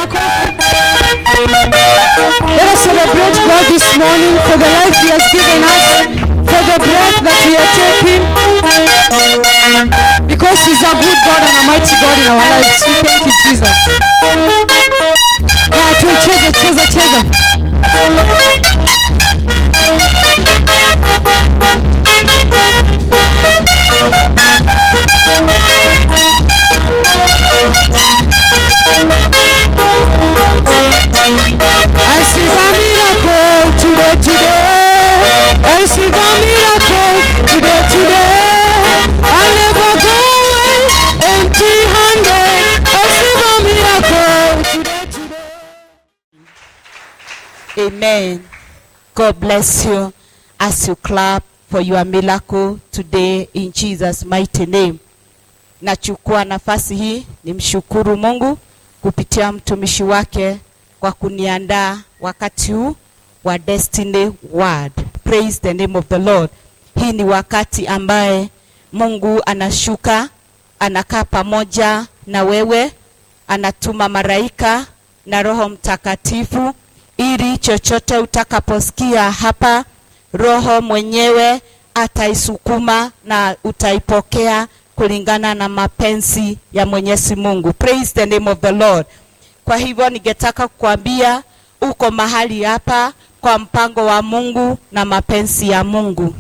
Let us celebrate God this morning for the life He has given us, for the breath that we are taking, because He's a good God and a mighty God in our lives. We thank you, Jesus. Yeah, cheza. I see the miracle today. I see the miracle today. I never go away empty-handed. I see the miracle today. Amen. God bless you as you clap for your miracle today in Jesus' mighty name. Nachukua nafasi hii nimshukuru Mungu kupitia mtumishi wake kwa kuniandaa wakati huu wa Destiny Word. Praise the name of the Lord. Hii ni wakati ambaye Mungu anashuka, anakaa pamoja na wewe, anatuma malaika na Roho Mtakatifu ili chochote utakaposikia hapa, Roho mwenyewe ataisukuma na utaipokea kulingana na mapenzi ya Mwenyezi Mungu. Praise the name of the Lord. Kwa hivyo ningetaka kukuambia uko mahali hapa kwa mpango wa Mungu na mapenzi ya Mungu.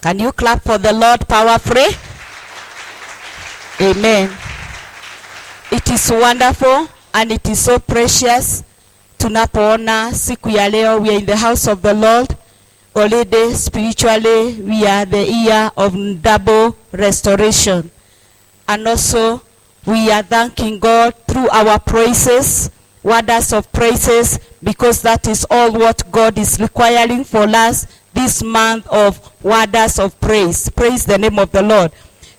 Can you clap for the Lord powerfully? Amen. It is wonderful and it is so precious tunapoona siku ya leo we are in the house of the Lord. Already spiritually we are the year of double restoration, and also we are thanking God through our praises, wonders of praises, because that is all what God is requiring for us this month of wonders of praise. Praise the name of the Lord.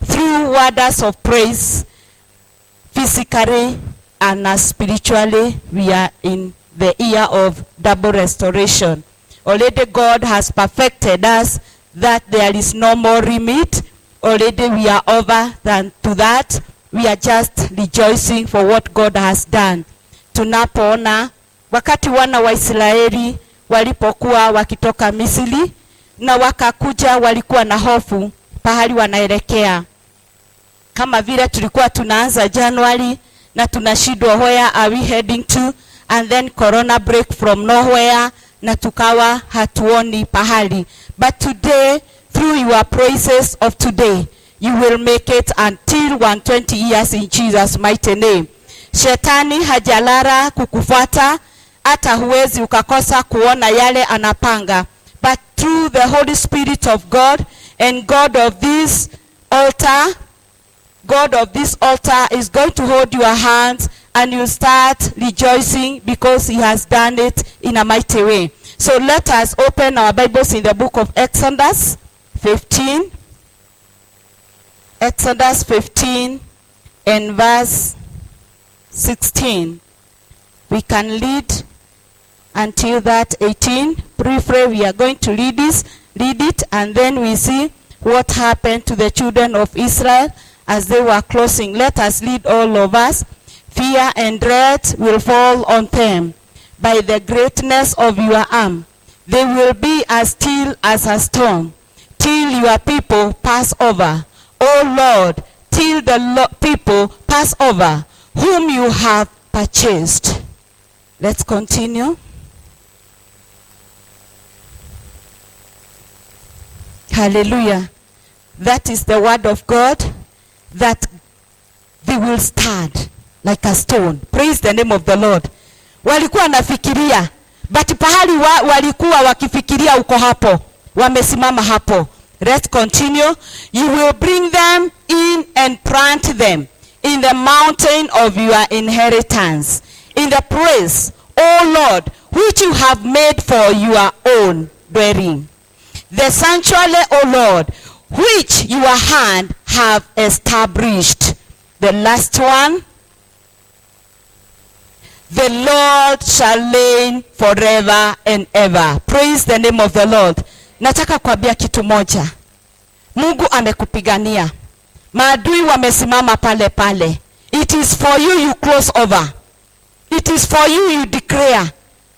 Through wonders of praise, physically and spiritually, we are in the year of double restoration. Already God has perfected us that there is no more limit. Already we are over than to that. We are just rejoicing for what God has done. Tunapoona wakati wana wa Israeli walipokuwa wakitoka Misri na wakakuja, walikuwa na hofu pahali wanaelekea. Kama vile tulikuwa tunaanza January na tunashindwa where are we heading to, and then corona break from nowhere na tukawa hatuoni pahali. But today, through your praises of today, you will make it until 120 years in Jesus' mighty name. Shetani hajalara kukufuata, hata huwezi ukakosa kuona yale anapanga. But through the Holy Spirit of God and God of this altar is going to hold your hands and you start rejoicing because He has done it in a mighty way. So let us open our Bibles in the book of Exodus 15. Exodus 15 and verse 16. We can read until that 18. Briefly, we are going to read it, and then we see what happened to the children of Israel as they were closing. Let us read all of us. Fear and dread will fall on them by the greatness of your arm. They will be as still as a storm till your people pass over. O Lord, till the people pass over, whom you have purchased. Let's continue. Hallelujah. That is the word of God, that they will stand like a stone. Praise the name of the Lord. Walikuwa nafikiria, but pahali walikuwa wakifikiria uko hapo, wamesimama hapo. Let's continue. You will bring them in and plant them in the mountain of your inheritance, in the place, O Lord, which you have made for your own dwelling. The sanctuary, O Lord, which your hand have established. The last one. The Lord shall reign forever and ever. Praise the name of the Lord. Nataka kuambia kitu moja. Mungu amekupigania. Maadui wamesimama pale pale. It is for you, you cross over. It is for you, you declare.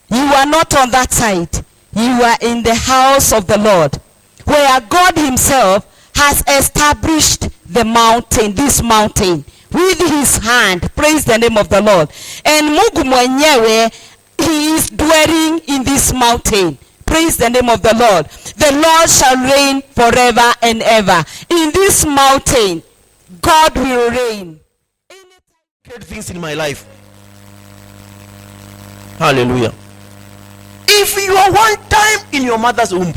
You are not on that side. You are in the house of the Lord, where God himself has established the mountain, this mountain, with his hand. Praise the name of the Lord. And Mungu mwenyewe, he is dwelling in this mountain. Praise the name of the Lord. The Lord shall reign forever and ever. In this mountain, God will reign. Great things in my life. Hallelujah. If you are one time in your mother's womb,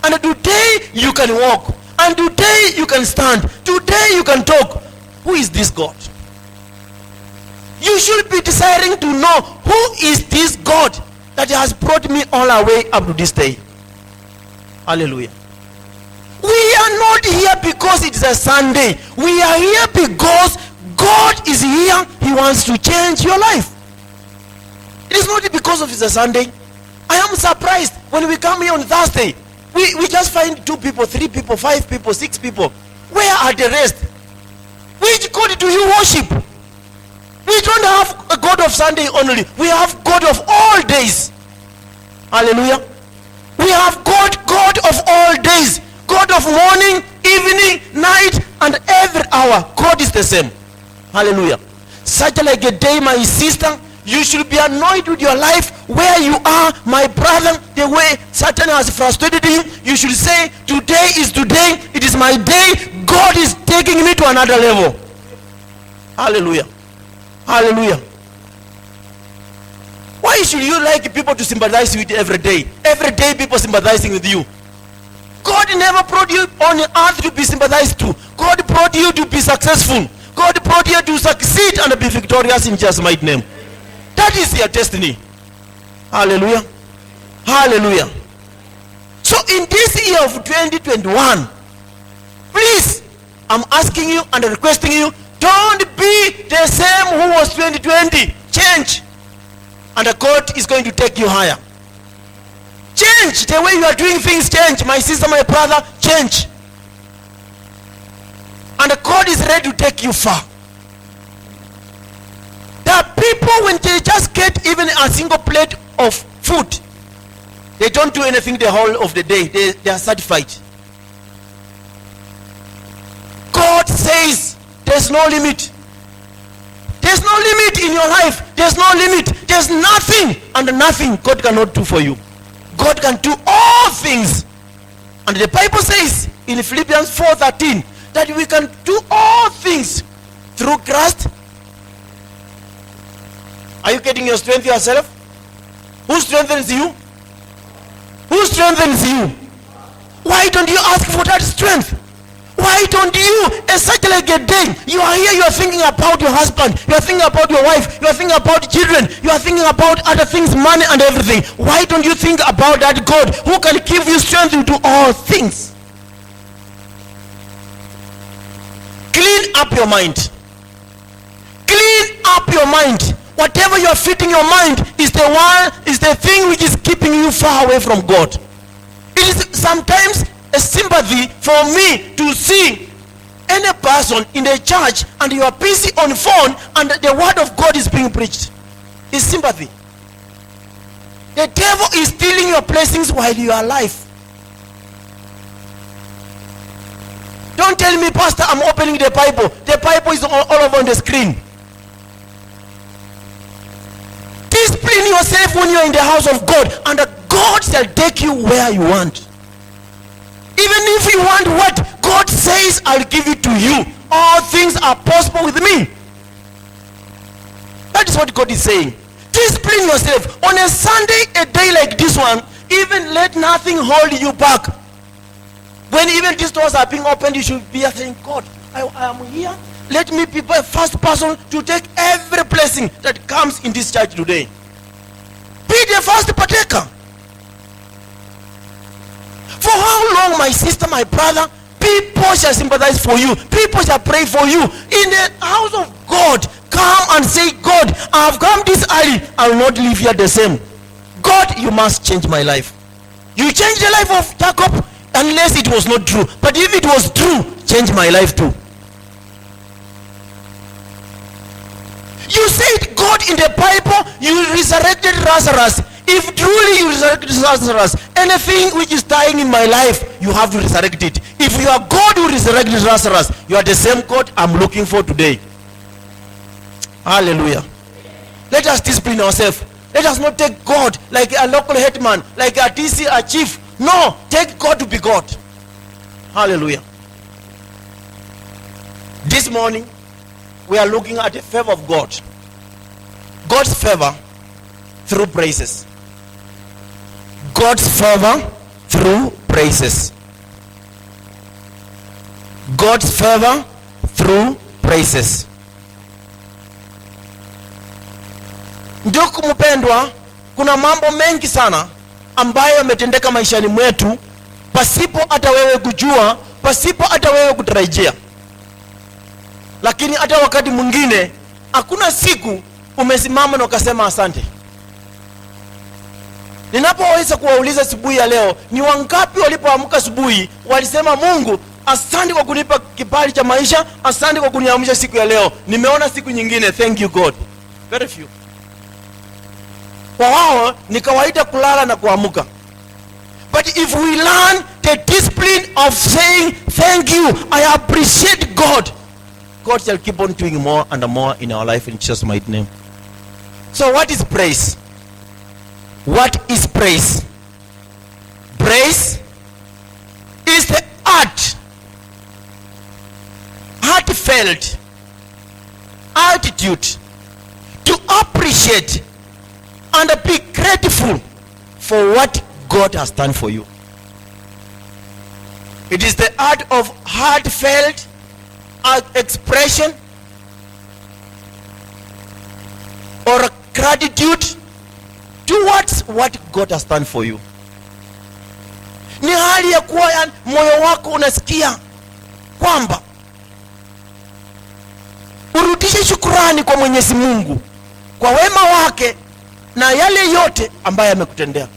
and today you can walk, and today you can stand, today you can talk, who is this God? You should be desiring to know, who is this God that has brought me all the way up to this day? Hallelujah. We are not here because it's a Sunday. We are here because God is here. He wants to change your life. It is not because of it's a Sunday. I am surprised when we come here on Thursday. We just find 2 people, 3 people, 5 people, 6 people. Where are the rest? Which God do you worship? We don't have a God of Sunday only. We have God of all days. Hallelujah. We have God of all days. God of morning, evening, night, and every hour. God is the same. Hallelujah. Such like a day, my sister, you should be annoyed with your life where you are, my brother. The way Satan has frustrated you, you should say, today is today. It is my day. God is taking me to another level. Hallelujah. Hallelujah. Why should you like people to sympathize with you every day? Every day people sympathizing with you. God never brought you on earth to be sympathized to. God brought you to be successful. God brought you to succeed and be victorious in Jesus' mighty name. That is your destiny. Hallelujah. Hallelujah. So in this year of 2021, please, I'm asking you and requesting you, don't be the same who was 2020. Change. And God is going to take you higher. Change. The way you are doing things, change. My sister, my brother, change. And God is ready to take you far. There are people, when they just get even a single plate of food, they don't do anything the whole of the day. They are satisfied. God says there's no limit. There's no limit in your life. There's no limit. There's nothing and nothing God cannot do for you. God can do all things. And the Bible says in Philippians 4:13 that we can do all things through Christ. Are you getting your strength yourself? Who strengthens you? Who strengthens you? Why don't you ask for that strength? Why don't you, as such like a day, you are here, you are thinking about your husband, you are thinking about your wife, you are thinking about children, you are thinking about other things, money and everything. Why don't you think about that God who can give you strength to do all things? Clean up your mind. Clean up your mind. Whatever you are feeding your mind is the thing which is keeping you far away from God. It is sometimes a sympathy for me to see any person in the church and you are busy on phone and the word of God is being preached. It's sympathy. The devil is stealing your blessings while you are alive. Don't tell me, Pastor, I'm opening the Bible. The Bible is all over on the screen. Discipline yourself when you're in the house of God, and God shall take you where you want. Even if you want what God says, I'll give it to you. All things are possible with me. That is what God is saying. Discipline yourself. On a Sunday, a day like this one, even let nothing hold you back. When even these doors are being opened, you should be saying, God, I am here. Let me be the first person to take every blessing that comes in this church today. Be the first partaker. For how long, my sister, my brother, people shall sympathize for you. People shall pray for you. In the house of God, come and say, God, I have come this early. I will not live here the same. God, you must change my life. You change the life of Jacob unless it was not true. But if it was true, change my life too. You said God God in the Bible, you resurrected Lazarus. If truly you resurrected Lazarus, anything which is dying in my life, you have to resurrect it. If you are God who resurrected Lazarus, you are the same God I'm looking for today. Hallelujah. Let us discipline ourselves. Let us not take God like a local headman, like a DC, a chief. No, take God to be God. Hallelujah. This morning, we are looking at the favor of God. God's favor through praises. God's favor through praises. God's favor through praises. Ndugu mpendwa, kuna mambo mengi sana ambayo yametendeka maishani mwetu pasipo hata wewe kujua, pasipo hata wewe kutarajia. Lakini hata wakati mwingine hakuna siku umesimama na ukasema asante. Ninapoweza kuwauliza asubuhi ya leo, ni wangapi walipoamka asubuhi walisema Mungu, asante kwa kunipa kibali cha maisha, asante kwa kuniamsha siku ya leo, nimeona siku nyingine, thank you God. Very few. Kwa wao ni kawaida kulala na kuamka. But if we learn the discipline of saying thank you, I appreciate God, God shall keep on doing more and more in our life in Jesus' mighty name. So what is praise? What is praise? Praise is the heartfelt attitude to appreciate and be grateful for what God has done for you. It is the art of heartfelt expression or gratitude towards what God has done for you. Ni hali ya kuwa moyo wako unasikia kwamba urudishe shukrani kwa Mwenyezi Mungu kwa wema wake na yale yote ambayo amekutendea.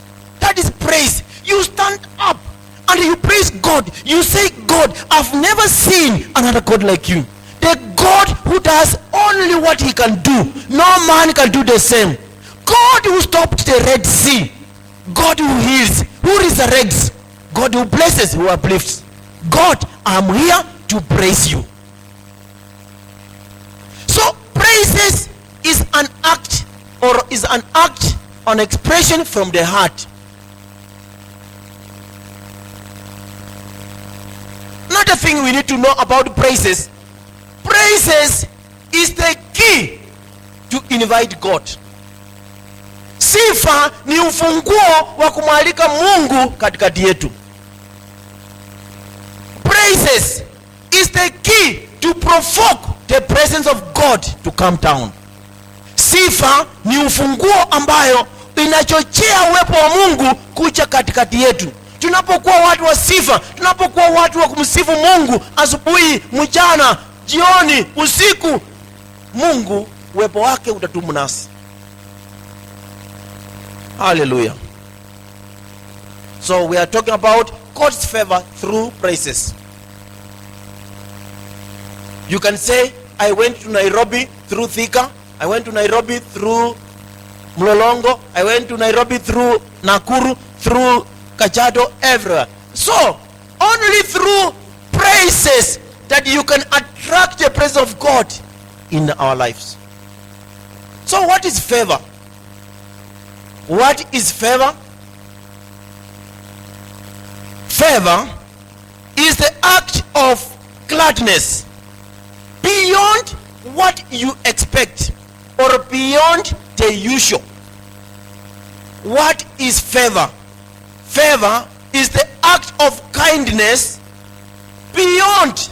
That is praise. You stand up and you praise God. You say, God, I've never seen another God like you. The God who does only what he can do. No man can do the same. God who stopped the Red Sea. God who heals, who resurrects. God who blesses, who uplifts. God, I'm here to praise you. So praises is an act, or is an act, an expression from the heart. Another thing we need to know about praises. Praises is the key to invite God. Sifa ni ufunguo wa kumwalika Mungu katikati yetu. Praises is the key to provoke the presence of God to come down. Sifa ni ufunguo ambayo inachochea uwepo wa Mungu kuja katikati yetu. Tunapokuwa watu wa sifa, tunapokuwa watu wa kumsifu Mungu asubuhi, mchana, jioni, usiku, Mungu uwepo wake utatumu nasi. Hallelujah. So we are talking about God's favor through praises. You can say, I went to Nairobi through Thika. I went to Nairobi through Mlolongo. I went to Nairobi through Nakuru, through Kajiado, everywhere. So, only through praises that you can attract the presence of God in our lives. So what is favor? What is favor? Favor is the act of gladness beyond what you expect or beyond the usual. What is favor? Favor is the act of kindness beyond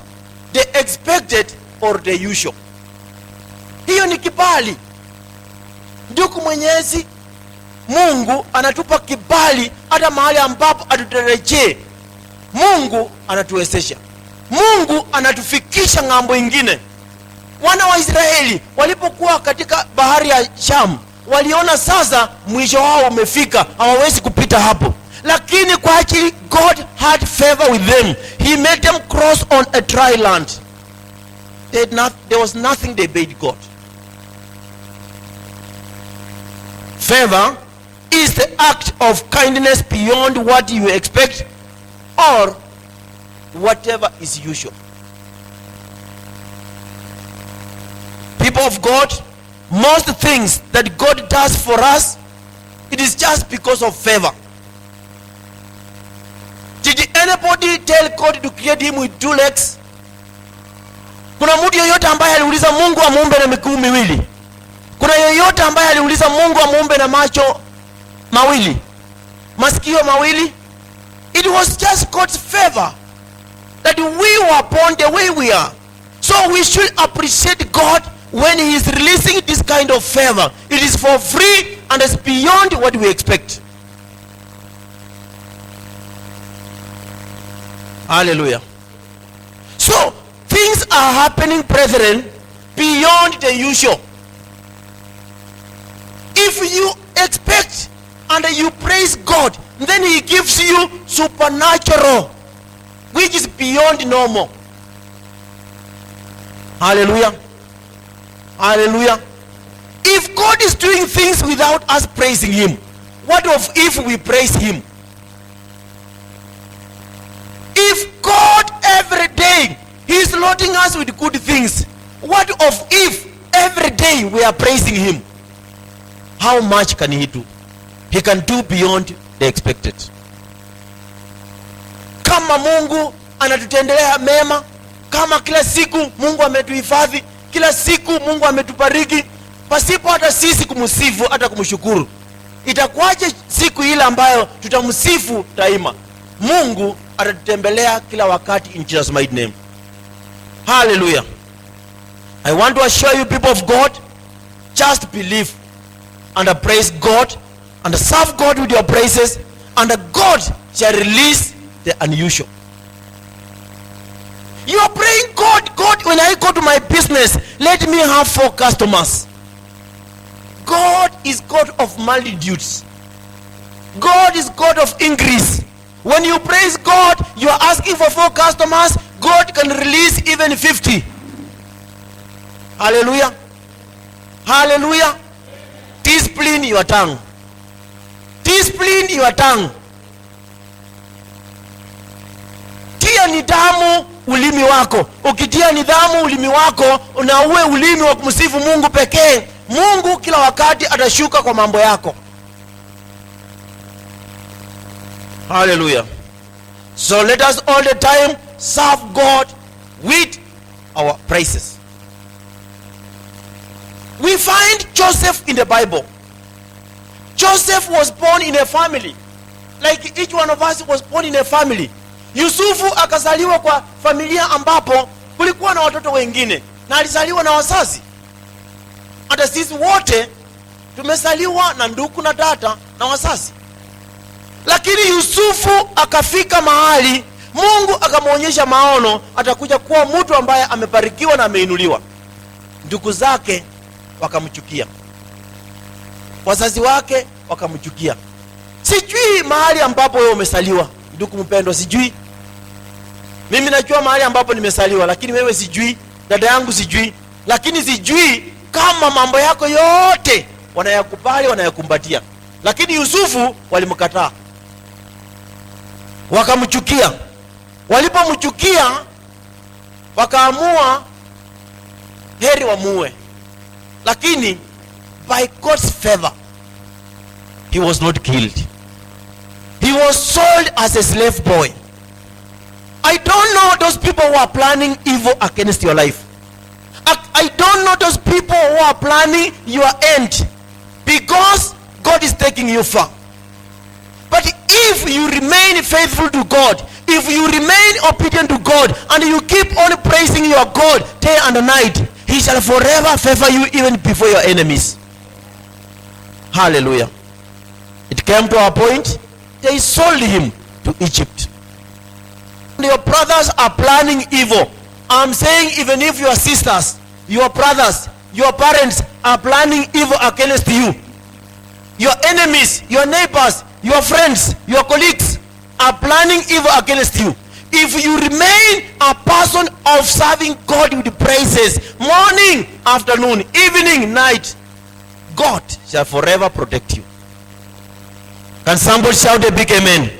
the expected or the usual. Hiyo ni kibali. Ndugu Mwenyezi Mungu anatupa kibali hata mahali ambapo hatutarajie. Mungu anatuwezesha. Mungu anatufikisha ng'ambo ingine. Wana wa Israeli walipokuwa katika bahari ya Shamu, waliona sasa mwisho wao umefika, hawawezi kupita hapo. Lakini kwa ajili God had favor with them. He made them cross on a dry land. There was nothing they paid God. Favor is the act of kindness beyond what you expect or whatever is usual. People of God, most things that God does for us, it is just because of favor. Did anybody tell God to create him with 2 legs? Kuna mtu yoyote ambaye aliuliza Mungu amuumbe na miguu miwili? Kuna yoyote ambaye aliuliza Mungu amuumbe na macho mawili, masikio mawili? It was just God's favor that we were born the way we are. So we should appreciate God when he is releasing this kind of favor. It is for free and it's beyond what we expect. Hallelujah. So things are happening, brethren, beyond the usual. If you expect and you praise God, then he gives you supernatural, which is beyond normal. Hallelujah. Hallelujah. If God is doing things without us praising him, what of if we praise him? If God every day he is loading us with good things, what of if every day we are praising him? How much can he do? He can do beyond the expected. Kama Mungu anatutendelea mema, kama kila siku Mungu ametuhifadhi, kila siku Mungu ametubariki, pasipo hata sisi kumsifu hata kumshukuru, itakuwaje siku ile ambayo tutamsifu daima? Mungu atatutembelea kila wakati in Jesus mighty name. Hallelujah. I want to assure you, people of God, just believe and praise God and serve God with your praises, and God shall release the unusual. You are praying, God, when I go to my business, let me have 4 customers. God is God of multitudes. God is God of increase. When you praise God, you are asking for 4 customers. God can release even 50. Hallelujah. Hallelujah. Discipline your tongue. Discipline your tongue. Tia nidhamu ulimi wako. Ukitia nidhamu ulimi wako, unaue ulimi wa kumsifu Mungu pekee, Mungu kila wakati atashuka kwa mambo yako. Hallelujah. So let us all the time serve God with our praises. We find Joseph in the Bible. Joseph was born in a family, like each one of us was born in a family. Yusufu akazaliwa kwa familia ambapo kulikuwa na watoto wengine, na alizaliwa na wazazi. Hata sisi wote tumezaliwa na ndugu na dada na wazazi. Lakini Yusufu akafika mahali Mungu akamwonyesha maono atakuja kuwa mtu ambaye amebarikiwa na ameinuliwa. Ndugu zake wakamchukia, wazazi wake wakamchukia. Sijui mahali ambapo wewe umesaliwa, ndugu mpendwa, sijui. Mimi najua mahali ambapo nimesaliwa, lakini wewe sijui, dada yangu sijui. Lakini sijui kama mambo yako yote wanayakubali, wanayakumbatia. Lakini Yusufu walimkataa, wakamchukia. Walipomchukia wakaamua heri wamuue. Lakini by God's favor he was not killed. He was sold as a slave boy. I don't know those people who are planning evil against your life. I don't know those people who are planning your end, because God is taking you far. But if you remain faithful to God, if you remain obedient to God, and you keep on praising your God day and night, he shall forever favor you even before your enemies. Hallelujah. It came to a point they sold him to Egypt. Your brothers are planning evil. I'm saying, even if your sisters, your brothers, your parents are planning evil against you, your enemies, your neighbors, your friends, your colleagues are planning evil against you, if you remain a person of serving God with praises, morning, afternoon, evening, night, God shall forever protect you. Can somebody shout a big amen?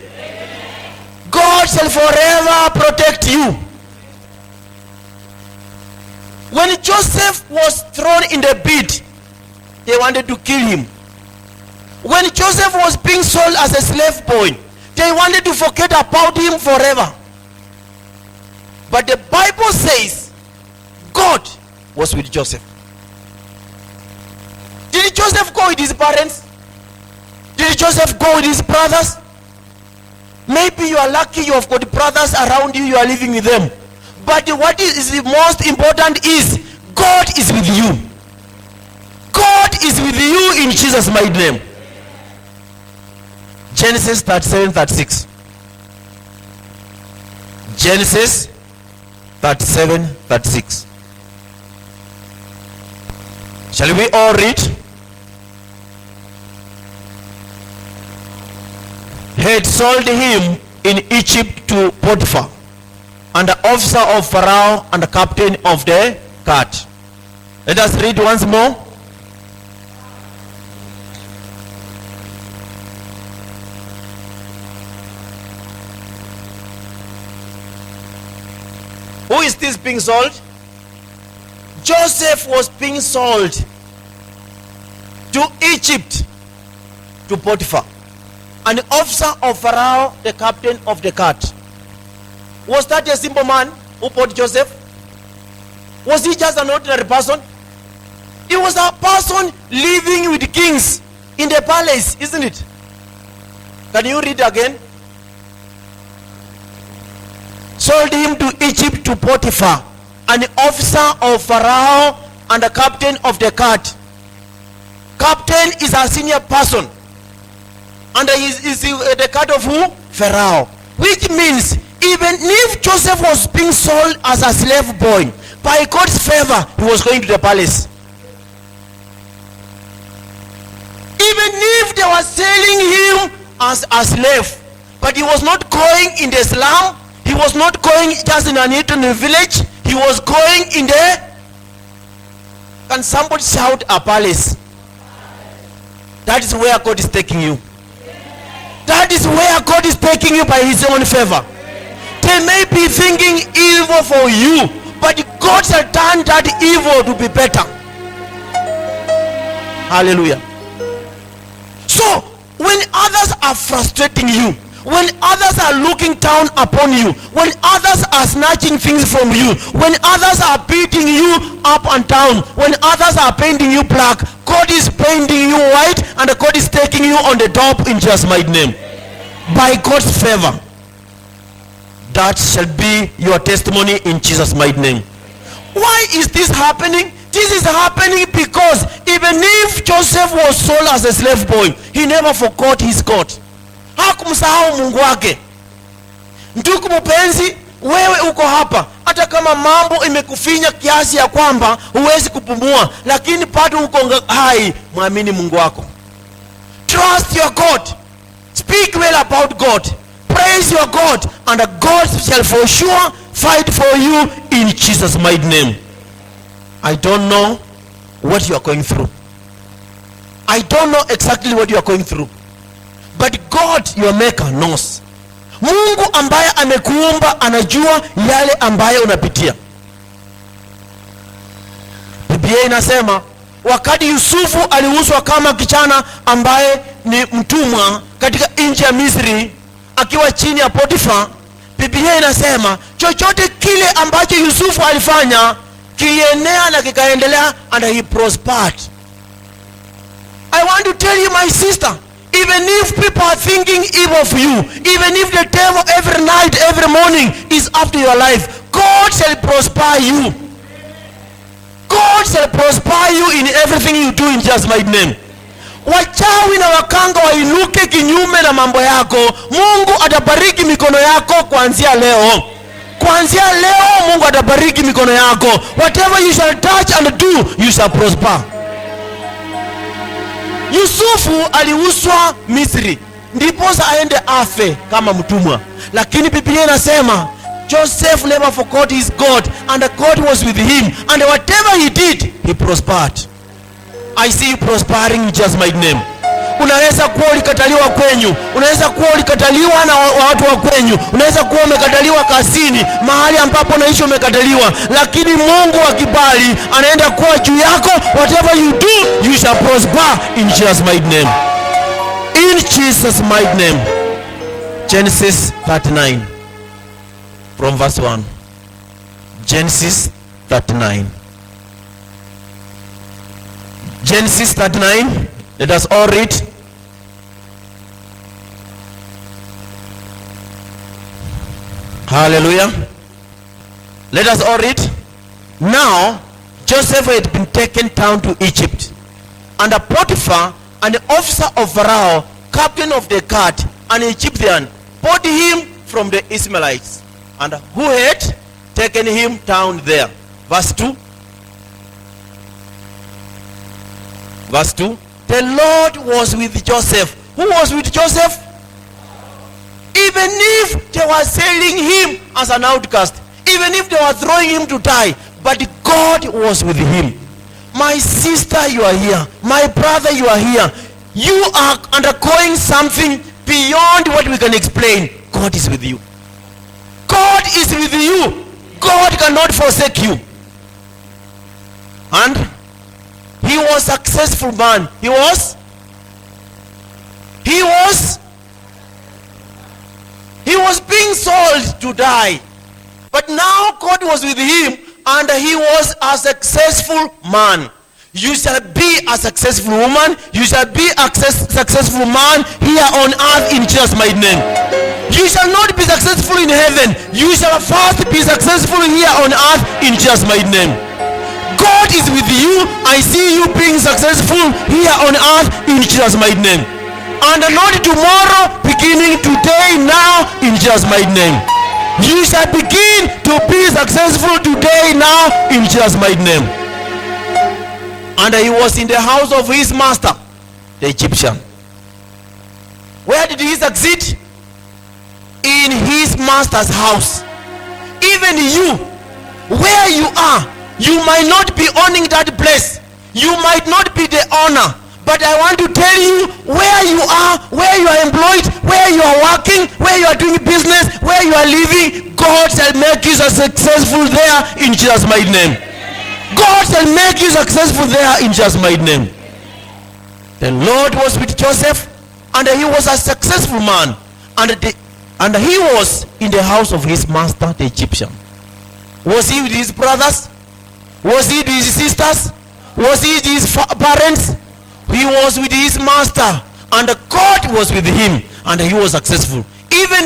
God shall forever protect you. When Joseph was thrown in the pit, they wanted to kill him. When Joseph was being sold as a slave boy, they wanted to forget about him forever. But the Bible says God was with Joseph. Did Joseph go with his parents? Did Joseph go with his brothers? Maybe you are lucky you have got brothers around you, you are living with them. But what is the most important is God is with you. God is with you in Jesus' mighty name. Genesis 37:36. Genesis 37:36. Shall we all read? Had sold him in Egypt to Potiphar, and the officer of Pharaoh and the captain of the guard. Let us read once more. Who is this being sold? Joseph was being sold to Egypt, to Potiphar, an officer of Pharaoh, the captain of the guard. Was that a simple man who bought Joseph? Was he just an ordinary person? He was a person living with kings in the palace, isn't it? Can you read again? Sold him to Egypt to Potiphar, an officer of Pharaoh and the captain of the guard. Captain is a senior person, and he is the guard of who? Pharaoh. Which means even if Joseph was being sold as a slave boy, by God's favor he was going to the palace. Even if they were selling him as a slave, but he was not going in the slum, he was not going just in an Eton village, he was going in the, can somebody shout, a palace? That is where God is taking you. That is where God is taking you by his own favor. They may be thinking evil for you, but God shall turn that evil to be better. Hallelujah. So when others are frustrating you, when others are looking down upon you, when others are snatching things from you, when others are beating you up and down, when others are painting you black, God is painting you white, and God is taking you on the top in Jesus' mighty name. By God's favor. That shall be your testimony in Jesus' mighty name. Why is this happening? This is happening because even if Joseph was sold as a slave boy, he never forgot his God. Hakumsahau Mungu wake. Ndugu mpenzi, wewe uko hapa, hata kama mambo imekufinya kiasi ya kwamba huwezi kupumua, lakini bado uko hai, muamini Mungu wako. Trust your God. Speak well about God. Praise your God, and God shall for sure fight for you in Jesus' mighty name. I don't know what you are going through. I don't know exactly what you are going through. But God, your maker, knows. Mungu ambaye amekuumba anajua yale ambaye unapitia. Biblia inasema wakati Yusufu aliuzwa kama kijana ambaye ni mtumwa katika nchi ya Misri, akiwa chini ya Potiphar, Biblia inasema chochote kile ambacho Yusufu alifanya kilienea na kikaendelea, and he prospered. I want to tell you, my sister, even if people are thinking evil of you, even if the devil every night, every morning is after your life, God shall prosper you. God shall prosper you in everything you do in Jesus' mighty name. Wachawi na wakanga wainuke kinyume na mambo yako, Mungu atabariki mikono yako kuanzia leo. Kuanzia leo Mungu atabariki mikono yako. Whatever you shall touch and do, you shall prosper. Yusufu aliuzwa Misri, ndiposa aende afe kama mtumwa. Lakini Biblia inasema Joseph never forgot his God, and God was with him, and whatever he did, he prospered. I see you prospering in Jesus mighty name. Unaweza kuwa ulikataliwa kwenyu, unaweza kuwa ulikataliwa na watu wa kwenyu, unaweza kuwa umekataliwa kazini, mahali ambapo unaishi umekataliwa, lakini Mungu wa kibali anaenda kuwa juu yako. Whatever you do, you shall prosper in Jesus mighty name. In Jesus mighty name. Genesis 39 from verse 1. Genesis 39. Genesis 39. Let us all read. Hallelujah. Let us all read. Now Joseph had been taken down to Egypt, and Potiphar, an officer of Pharaoh, captain of the guard, an Egyptian, bought him from the Ishmaelites, and who had taken him down there. Verse 2. Verse 2. The Lord was with Joseph. Who was with Joseph? Even if they were selling him as an outcast, even if they were throwing him to die, but God was with him. My sister, you are here. My brother, you are here. You are undergoing something beyond what we can explain. God is with you. God is with you. God cannot forsake you. And he was a successful man. He was being sold to die. But now God was with him, and he was a successful man. You shall be a successful woman. You shall be a successful man here on earth in Jesus' mighty name. You shall not be successful in heaven. You shall first be successful here on earth in Jesus' mighty name. God is with you. I see you being successful here on earth in Jesus' mighty name. And not tomorrow, beginning today, now, in Jesus' mighty name. You shall begin to be successful today, now, in Jesus' mighty name. And he was in the house of his master, the Egyptian. Where did he succeed? In his master's house. Even you, where you are, you might not be owning that place. You might not be the owner. But I want to tell you, where you are, where you are employed, where you are working, where you are doing business, where you are living, God shall make you successful there in Jesus' mighty name. God shall make you successful there in Jesus' mighty name. The Lord was with Joseph, and he was a successful man, and he was in the house of his master, the Egyptian. Was he with his brothers? Was he with his sisters? Was he with his parents? He was with his master, and God was with him, and he was successful. Even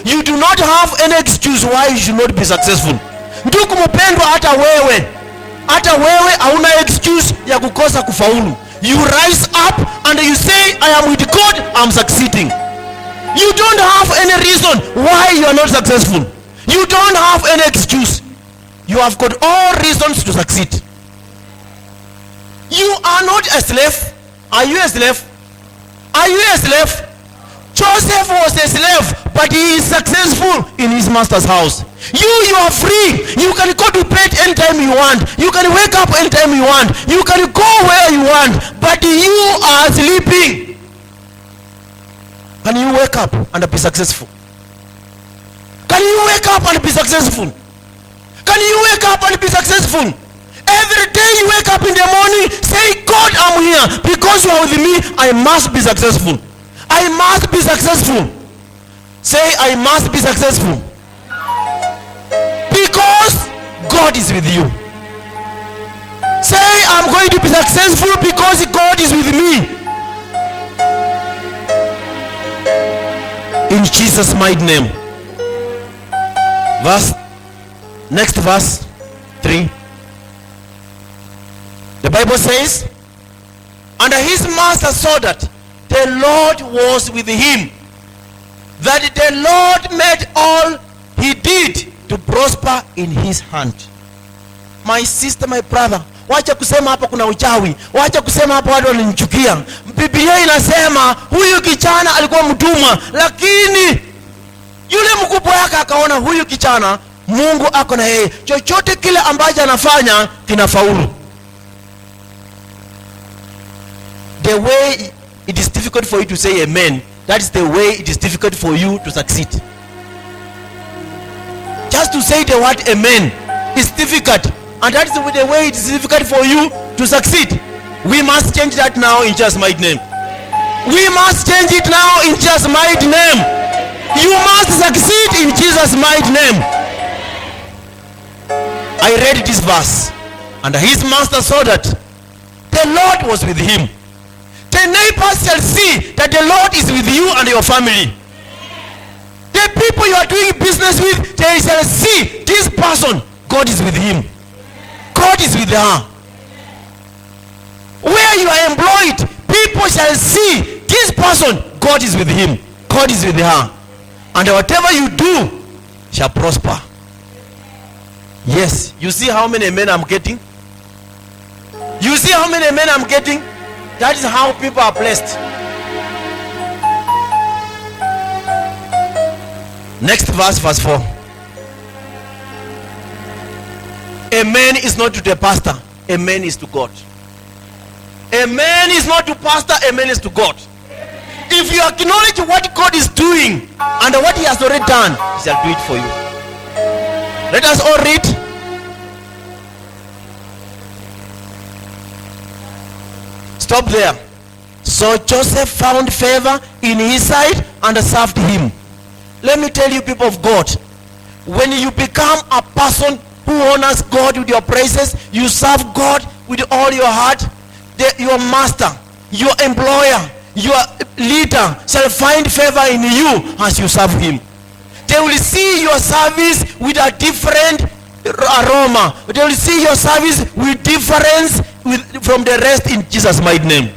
you do not have any excuse why you should not be successful. Ndugu mpendwa, hata wewe hauna excuse ya kukosa kufaulu. You rise up and you say, I am with God, I am succeeding. You don't have any reason why you are not successful. You don't have any excuse. You have got all reasons to succeed. You are not a slave. Are you a slave? Are you a slave? Joseph was a slave, but he is successful in his master's house. You are free. You can go to bed anytime you want. You can wake up anytime you want. You can go where you want, but you are sleeping. Can you wake up and be successful? Can you wake up and be successful? Can you wake up and be successful? Every day you wake up in the morning, say, God, I'm here. Because you are with me, I must be successful. I must be successful. Say, I must be successful. Because God is with you. Say, I'm going to be successful because God is with me. In Jesus' mighty name. Next verse 3. The Bible says, and his master saw that the Lord was with him, that the Lord made all he did to prosper in his hand. My sister, my brother, wacha kusema hapa kuna uchawi, wacha kusema hapa watu wananichukia. Biblia inasema huyu kijana alikuwa mtumwa, lakini yule mkubwa yake akaona huyu kijana Mungu ako na yeye, chochote kile ambacho anafanya kinafaulu. the way it is difficult for you to say amen, that is the way it is difficult for you to succeed. Just to say the word amen is difficult, and that is the way it is difficult for you to succeed. We must change that now in Jesus' mighty name. We must change it now in Jesus' mighty name. You must succeed in Jesus' mighty name. I read this verse, and his master saw that the Lord was with him. The neighbors shall see that the Lord is with you and your family. The people you are doing business with, they shall see this person, God is with him. God is with her. Where you are employed, people shall see this person, God is with him. God is with her. And whatever you do shall prosper. Yes, you see how many men I'm getting? You see how many men I'm getting? That is how people are blessed. Next verse, verse 4. Amen is not to the pastor, amen is to God. Amen is not to pastor, amen is to God. If you acknowledge what God is doing and what he has already done, he shall do it for you. Let us all read. Stop there. So Joseph found favor in his sight and served him. Let me tell you, people of God, when you become a person who honors God with your praises, you serve God with all your heart, your master, your employer, your leader shall find favor in you as you serve him. They will see your service with a different aroma. They will see your service with difference from the rest in Jesus' mighty name.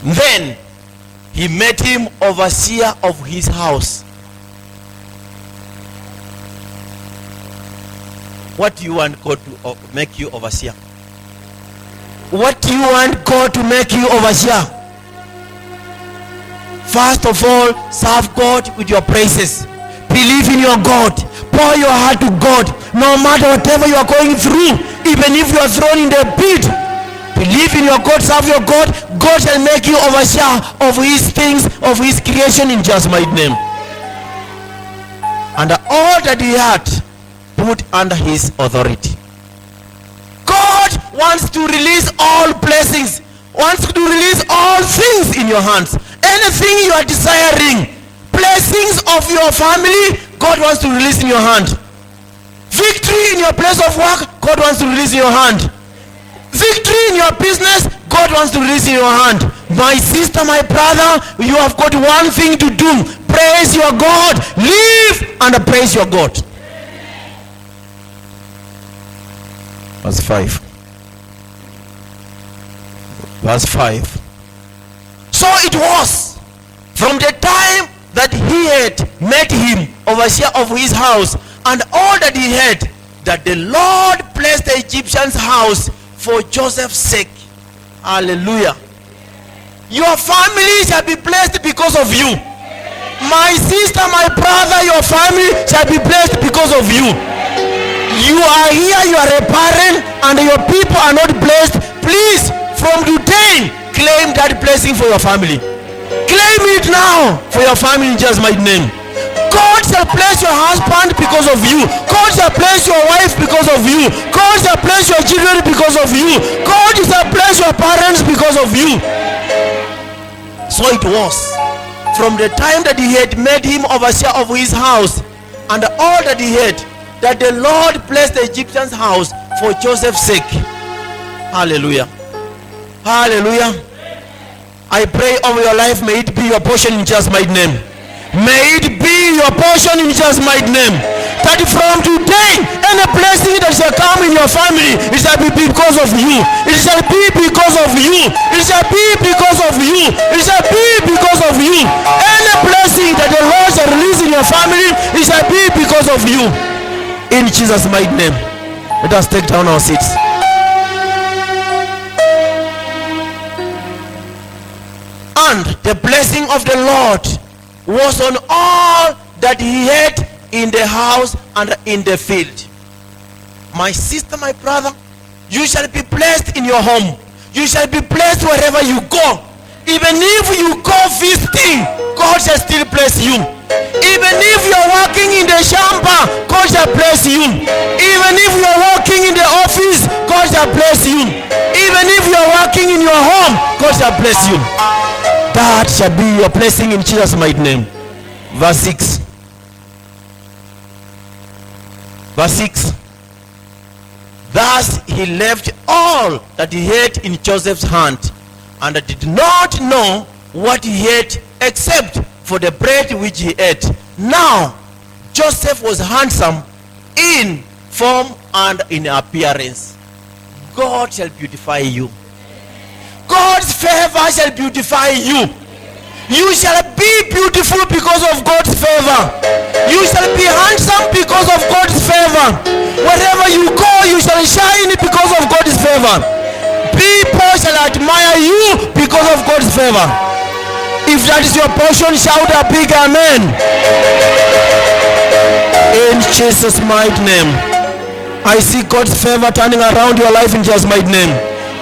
Then he made him overseer of his house. What do you want God to make you overseer? What do you want God to make you overseer? First of all, serve God with your praises. Believe in your God. Pour your heart to God. No matter whatever you are going through, even if you are thrown in the pit, believe in your God, serve your God. God shall make you overseer of his things, of his creation in Jesus' mighty name. And all that he had, put under his authority. God wants to release all blessings, wants to release all things in your hands. Anything you are desiring, blessings of your family, God wants to release in your hand. Victory in your place of work, God wants to release in your hand. Victory in your business, God wants to release in your hand. My sister, my brother, you have got one thing to do. Praise your God. Live and praise your God. Verse 5. Verse 5. So it was from the time that he had made him overseer of his house and all that he had, that the Lord blessed the Egyptian's house for Joseph's sake. Hallelujah. Your family shall be blessed because of you. My sister, my brother, your family shall be blessed because of you. You are here, you are a parent, and your people are not blessed. Please, from today, claim that blessing for your family. Claim it now for your family in Jesus' mighty name. God shall bless your husband because of you. God shall bless your wife because of you. God shall bless your children because of you. God shall bless your parents because of you. So it was from the time that he had made him overseer of his house and all that he had, that the Lord blessed the Egyptian's house for Joseph's sake. Hallelujah. Hallelujah. I pray over your life, may it be your portion in Jesus' mighty name. May it be your portion in Jesus' mighty name. That from today, any blessing that shall come in your family, it shall be because of you. It shall be because of you. It shall be because of you. It shall be because of you. Any blessing that the Lord shall release in your family, it shall be because of you. In Jesus' mighty name. Let us take down our seats. And the blessing of the Lord was on all that he had in the house and in the field. My sister, my brother, you shall be blessed in your home. You shall be blessed wherever you go. Even if you go visiting, God shall still bless you. Even if you are working in the shamba, God shall bless you. Even if you are working in the office, God shall bless you. Even if you are working in your home, God shall bless you. That shall be your blessing in Jesus' mighty name. Verse 6. Verse 6. Thus he left all that he had in Joseph's hand, and did not know what he had except for the bread which he ate. Now Joseph was handsome in form and in appearance. God shall beautify you. God's favor shall beautify you. You shall be beautiful because of God's favor. You shall be handsome because of God's favor. Wherever you go, you shall shine because of God's favor. People shall admire you because of God's favor. If that is your portion, shout a big amen. In Jesus' mighty name. I see God's favor turning around your life in Jesus' mighty name.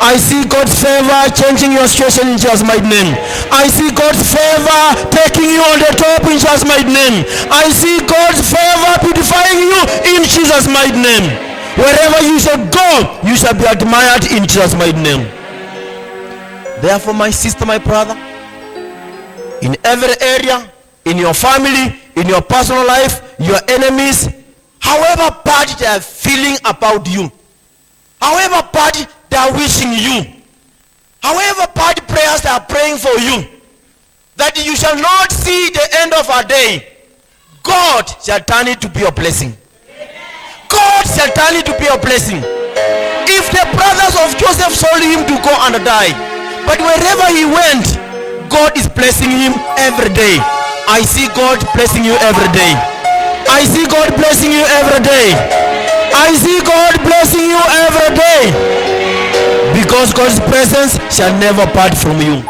I see God's favor changing your situation in Jesus' mighty name. I see God's favor taking you on the top in Jesus' mighty name. I see God's favor beautifying you in Jesus' mighty name. Wherever you shall go, you shall be admired in Jesus' mighty name. Therefore, my sister, my brother, in every area, in your family, in your personal life, your enemies, however bad they are feeling about you, however bad they are wishing you, however bad prayers they are praying for you, that you shall not see the end of a day, God shall turn it to be a blessing. God shall turn it to be a blessing. If the brothers of Joseph told him to go and die, but wherever he went, God is blessing him every day. I see God blessing you every day. I see God blessing you every day. I see God blessing you every day. Because God's presence shall never part from you.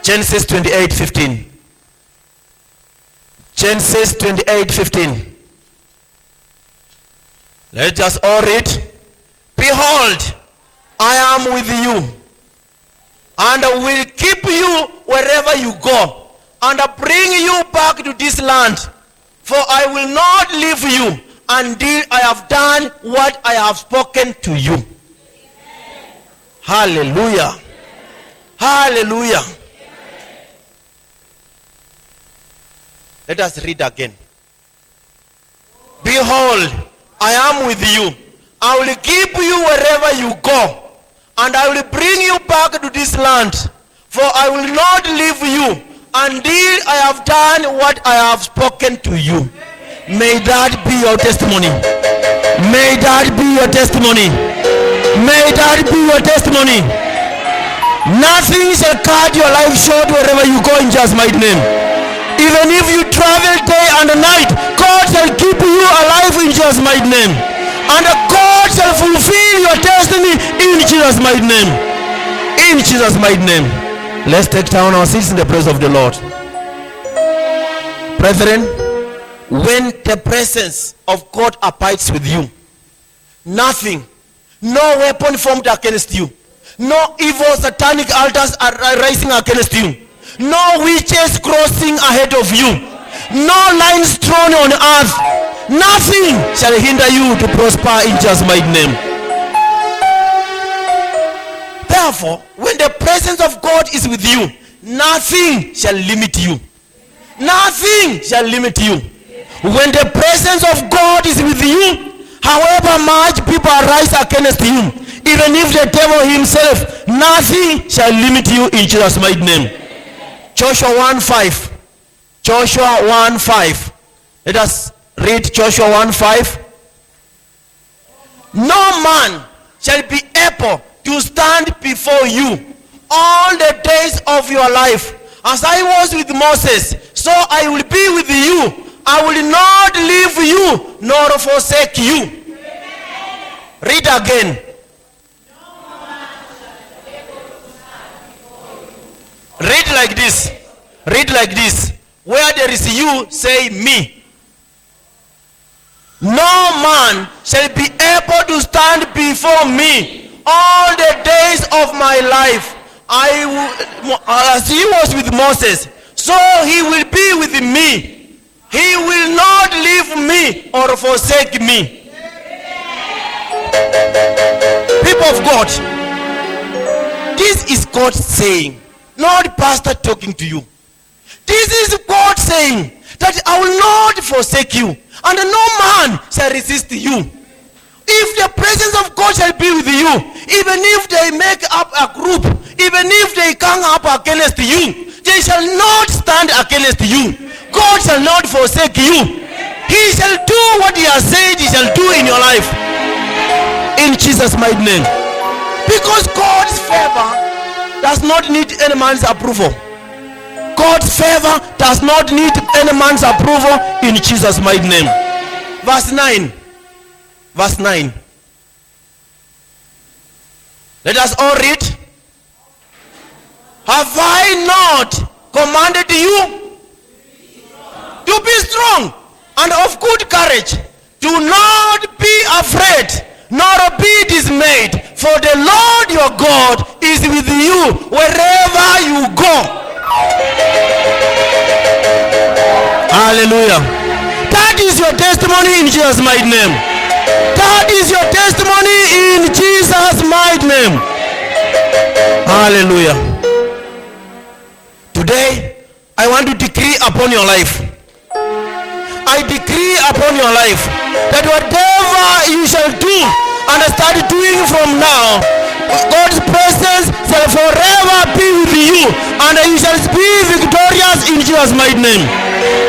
Genesis 28:15. Genesis 28:15. Let us all read. Behold, I am with you, and I will keep you wherever you go, and I bring you back to this land. For I will not leave you until I have done what I have spoken to you. Amen. Hallelujah. Amen. Hallelujah. Amen. Let us read again. Behold, I am with you. I will keep you wherever you go, and I will bring you back to this land. For I will not leave you until I have done what I have spoken to you. May that be your testimony. May that be your testimony. May that be your testimony. Nothing shall cut your life short wherever you go in Jesus' mighty name. Even if you travel day and night, God shall keep you alive in Jesus' mighty name. And God shall fulfill your destiny in Jesus' mighty name. In Jesus' mighty name. Let's take down our seats in the presence of the Lord. Brethren, when the presence of God abides with you, nothing, no weapon formed against you, no evil satanic altars are rising against you, no witches crossing ahead of you, no lines thrown on earth, nothing shall hinder you to prosper in Jesus' mighty name. Therefore, when the presence of God is with you, nothing shall limit you. Nothing shall limit you. When the presence of God is with you, however much people arise against you, even if the devil himself, nothing shall limit you in Jesus' mighty name. Joshua 1:5. Joshua 1:5. Let us read Joshua 1:5. No man shall be able to stand before you all the days of your life. As I was with Moses, so I will be with you. I will not leave you nor forsake you. Read again. Read like this. Read like this. Where there is you, say me. No man shall be able to stand before me all the days of my life. As he was with Moses, so he will be with me. He will not leave me or forsake me. People of God, this is God saying, not pastor talking to you. This is God saying that I will not forsake you, and no man shall resist you. If the presence of God shall be with you, even if they make up a group, even if they come up against you, they shall not stand against you. God shall not forsake you. He shall do what he has said he shall do in your life. In Jesus' mighty name. Because God's favor does not need any man's approval. God's favor does not need any man's approval in Jesus' mighty name. Verse 9. Verse 9. Let us all read. Have I not commanded you to be strong and of good courage? Do not be afraid, nor be dismayed, for the Lord your God is with you wherever you go. Hallelujah. That is your testimony in Jesus' mighty name. That is your testimony in Jesus' mighty name. Hallelujah. Today, I want to decree upon your life. I decree upon your life that whatever you shall do and start doing from now, God's presence shall forever be with you, and you shall be victorious in Jesus' mighty name.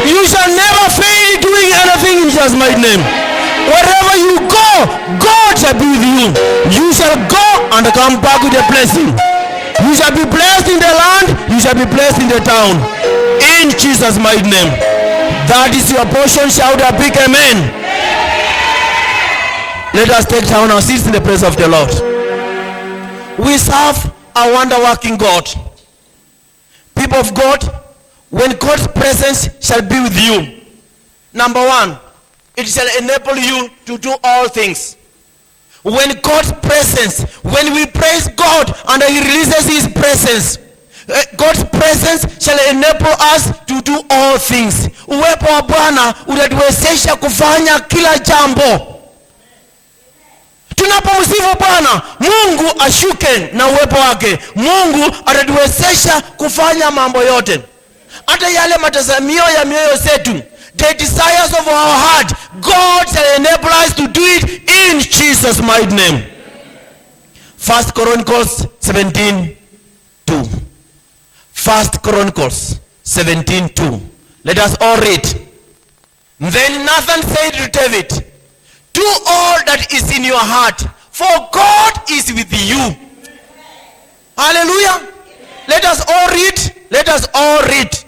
You shall never fail doing anything in Jesus' mighty name. Wherever you go, God shall be with you. You shall go and come back with a blessing. You shall be blessed in the land, you shall be blessed in the town. In Jesus' mighty name. That is your portion. Shout a big amen. Let us take down our seats in the presence of the Lord. We serve a wonder-working God. People of God, when God's presence shall be with you, number one, it shall enable you to do all things. When God's presence, when we praise God and he releases his presence, God's presence shall enable us to do all things. Uwepo wa Bwana unatuwezesha kufanya kila jambo. Tunapomsifu Bwana, Mungu ashuke na uwepo wake. Mungu atatuwezesha kufanya mambo yote. Hata yale matazamio ya mioyo yetu, the desires of our heart, God shall enable us to do it in Jesus' mighty name. 1 Chronicles 17:2. 1 Chronicles 17:2. Let us all read. Then Nathan said to David, do all that is in your heart, for God is with you. Hallelujah. Let us all read. Let us all read.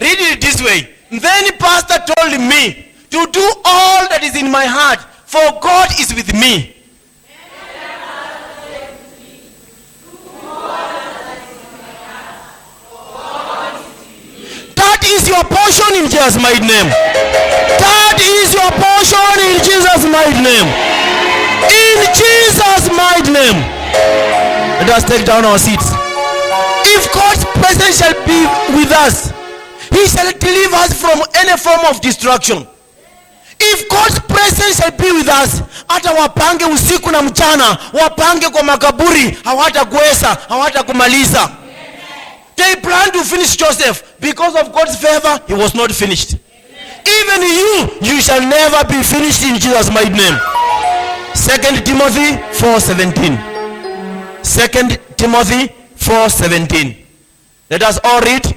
Read it this way. Then pastor told me to do all that is in my heart, for God is with me. That is your portion in Jesus' mighty name. That is your portion in Jesus' mighty name. In Jesus' mighty name. Let us take down our seats. If God's presence shall be with us, he shall deliver us from any form of destruction. If God's presence shall be with us, hata wapange usiku na mchana, wapange kwa makaburi, hawatakuweza, hawatakumaliza. They planned to finish Joseph. Because of God's favor, he was not finished. Even you shall never be finished in Jesus' mighty name. 2 Timothy 4:17. 2 Timothy 4:17. Let us all read.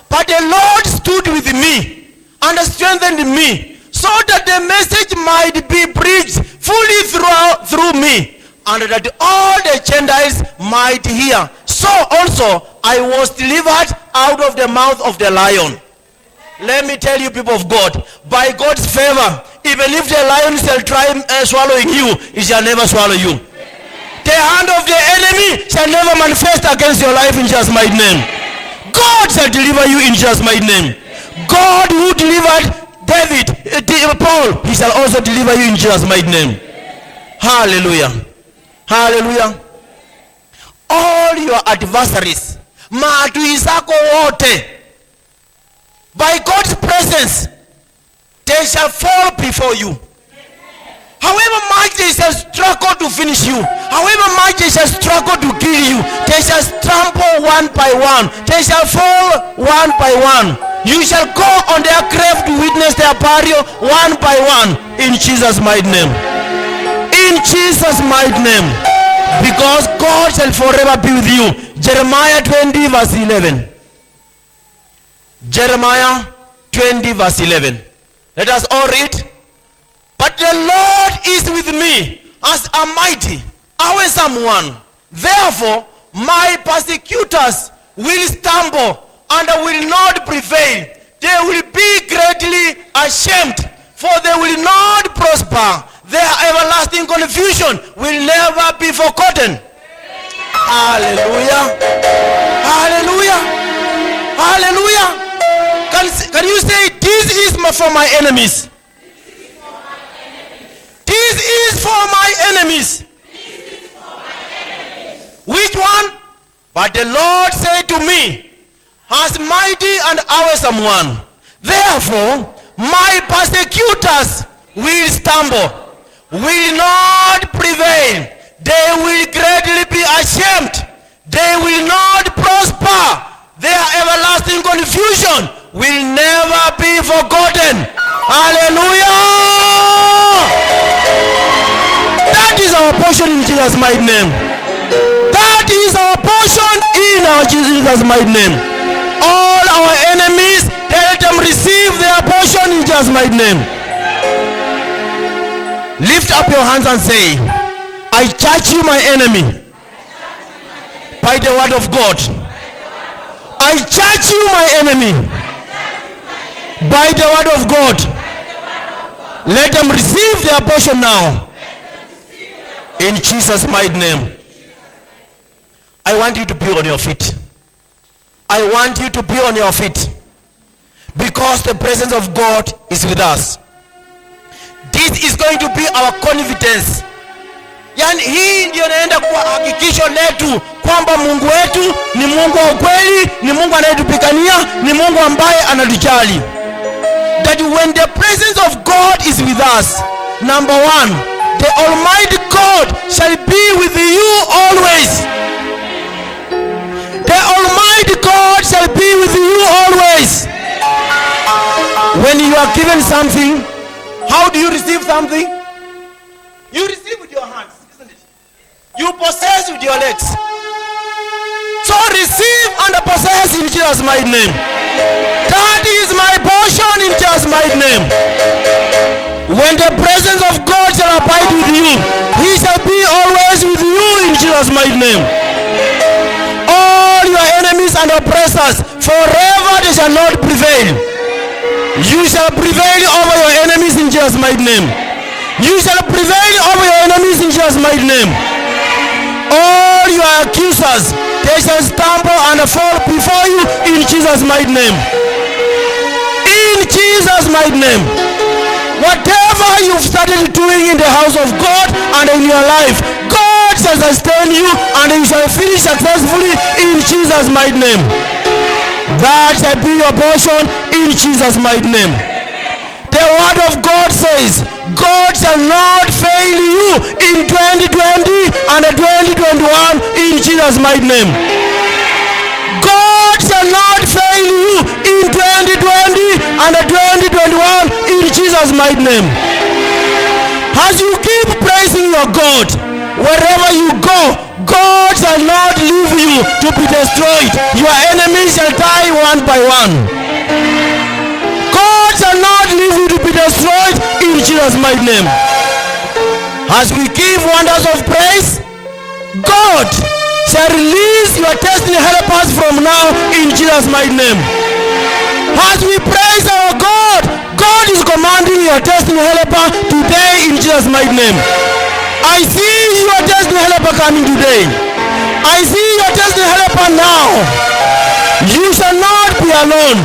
But the Lord stood with me and strengthened me, so that the message might be preached fully through me, and that all the Gentiles might hear. So also I was delivered out of the mouth of the lion. Let me tell you, people of God, by God's favor, even if the lion shall try swallowing you, it shall never swallow you. The hand of the enemy shall never manifest against your life in Jesus' mighty name. God shall deliver you in Jesus' mighty name. God who delivered Paul, he shall also deliver you in Jesus' mighty name. Hallelujah. Hallelujah. All your adversaries, maadui zako wote, by God's presence, they shall fall before you. However much they shall struggle to finish you, however much they shall struggle to kill you, they shall trample one by one, they shall fall one by one. You shall go on their grave to witness their burial one by one, in Jesus' mighty name. In Jesus' mighty name. Because God shall forever be with you. Jeremiah 20 verse 11. Jeremiah 20 verse 11. Let us all read. But the Lord is with me as a mighty, awesome one. Therefore, my persecutors will stumble and will not prevail. They will be greatly ashamed, for they will not prosper. Their everlasting confusion will never be forgotten. Hallelujah. Hallelujah. Hallelujah. Can you say, this is for my enemies? This is for my enemies. Which one? But the Lord said to me, as mighty and awesome one. Therefore, my persecutors will stumble, will not prevail. They will greatly be ashamed. They will not prosper. Their everlasting confusion will never be forgotten. Hallelujah! That is our portion in Jesus' mighty name. That is our portion in our Jesus' mighty name. All our enemies, let them receive their portion in Jesus' mighty name. Lift up your hands and say, I charge you, my enemy, by the word of God. I charge you, my enemy, by the word of God. Let them receive their portion now, in Jesus' mighty name. I want you to be on your feet. I want you to be on your feet, because the presence of God is with us. This is going to be our confidence. Yani hii ndio inaenda kuwa hakikisho letu kwamba Mungu wetu ni Mungu wa ukweli, ni Mungu anayetupigania, ni Mungu ambaye anatujali. That when the presence of God is with us, number one, the Almighty God shall be with you always. The Almighty God shall be with you always. When you are given something, how do you receive something? You receive with your hands, isn't it? You possess with your legs. So receive and possess in Jesus' mighty name. That is my portion in Jesus' mighty name. When the presence of God shall abide with you, He shall be always with you in Jesus' mighty name. All your enemies and oppressors, forever they shall not prevail. You shall prevail over your enemies in Jesus' mighty name. You shall prevail over your enemies in Jesus' mighty name. All your accusers, they shall stumble and fall before you in Jesus' mighty name. In Jesus' mighty name. Whatever you've started doing in the house of God and in your life, God shall sustain you and you shall finish successfully in Jesus' mighty name. That shall be your portion in Jesus' mighty name. The word of God says, God shall not fail you in 2020 and 2021 in Jesus' mighty name. God shall not fail you in 2020 and 2021 in Jesus' mighty name. As you keep praising your God, wherever you go, God shall not leave you to be destroyed. Your enemies shall die one by one. God shall not leave you to be destroyed in Jesus' mighty name. As we give wonders of praise, God shall release your destiny helpers from now in Jesus' mighty name. As we praise our God, God is commanding your destiny helper today in Jesus' mighty name. I see your destiny helper coming today. I see your destiny helper now. You shall not be alone.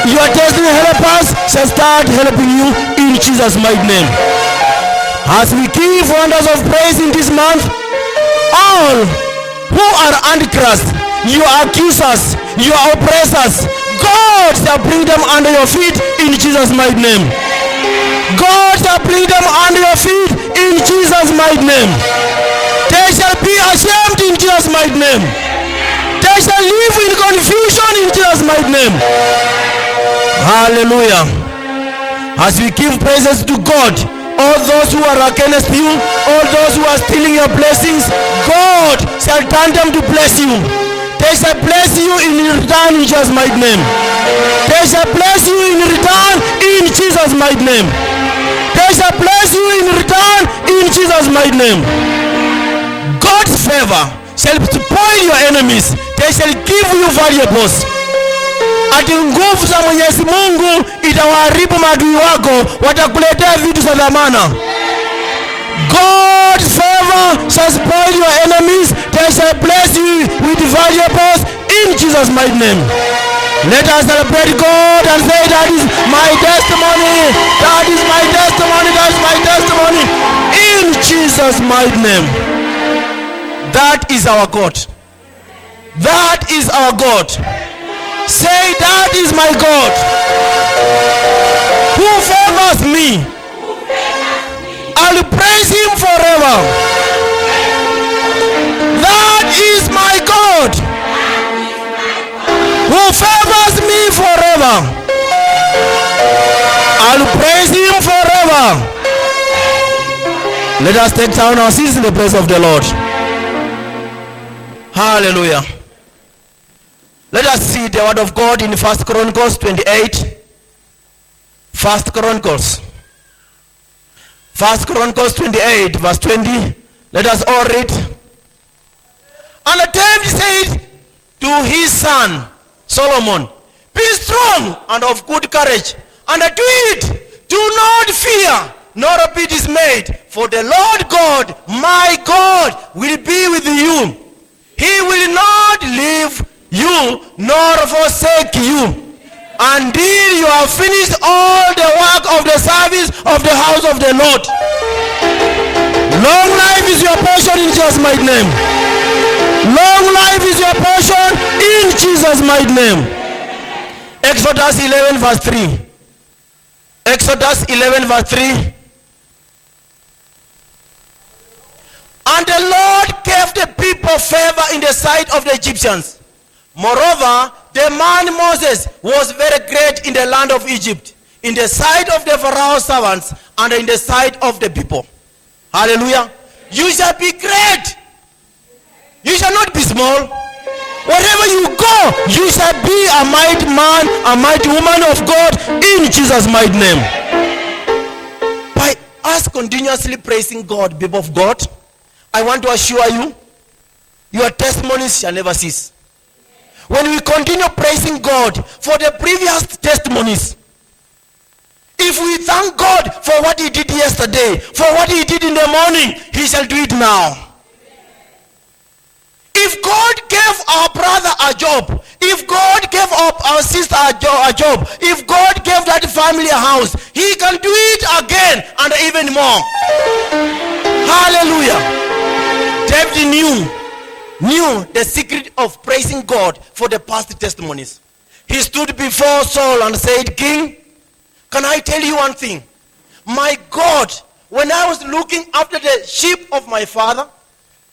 Your destiny helpers shall start helping you in Jesus' mighty name. As we give wonders of praise in this month, all who are antichrist, your accusers, your oppressors, God shall bring them under your feet in Jesus' mighty name. God shall bring them under your feet in Jesus' mighty name. They shall be ashamed in Jesus' mighty name. They shall live in confusion in Jesus' mighty name. Hallelujah. As we give praises to God, all those who are against you, all those who are stealing your blessings, God shall turn them to bless you. They shall bless you in return in Jesus' mighty name. They shall bless you in return in Jesus' mighty name. They shall bless you in return in Jesus' mighty name. God's favor shall spoil your enemies. They shall give you valuables. Ati nguvu za Mwenyezi Mungu itawaharibu maadui wako, watakuletea vitu za dhamana. God's favor shall spoil your enemies. They shall bless you with valuables in Jesus' mighty name. Let us celebrate God and say, that is my testimony. That is my testimony. That is my testimony. In Jesus' mighty name. That is our God. That is our God. Say, that is my God. Who favors me. I'll praise him forever. That is my God. Who favors me forever. I'll praise him forever. Let us take down our seats in the presence of the Lord. Hallelujah. Let us see the word of God in 1 Chronicles 28. 1 Chronicles. 1 Chronicles 28 verse 20. Let us all read. And David said to his son Solomon, be strong and of good courage, and do it. Do not fear, nor be dismayed, for the Lord God, my God, will be with you. He will not leave you nor forsake you until you have finished all the work of the service of the house of the Lord. Long life is your portion in Jesus' mighty name. Long life is your portion in Jesus' mighty name. Exodus 11 verse 3. Exodus 11 verse 3. And the Lord gave the people favor in the sight of the Egyptians. Moreover, the man Moses was very great in the land of Egypt, in the sight of the Pharaoh's servants, and in the sight of the people. Hallelujah. You shall be great. You shall not be small. Wherever you go, you shall be a mighty man, a mighty woman of God in Jesus' mighty name. By us continuously praising God, people of God, I want to assure you, your testimonies shall never cease. When we continue praising God for the previous testimonies, if we thank God for what he did yesterday, for what he did in the morning, he shall do it now. If God gave our brother a job, if God gave our sister a job, if God gave that family a house, he can do it again and even more. Hallelujah. David knew the secret of praising God for the past testimonies. He stood before Saul and said, King, can I tell you one thing? My God, when I was looking after the sheep of my father,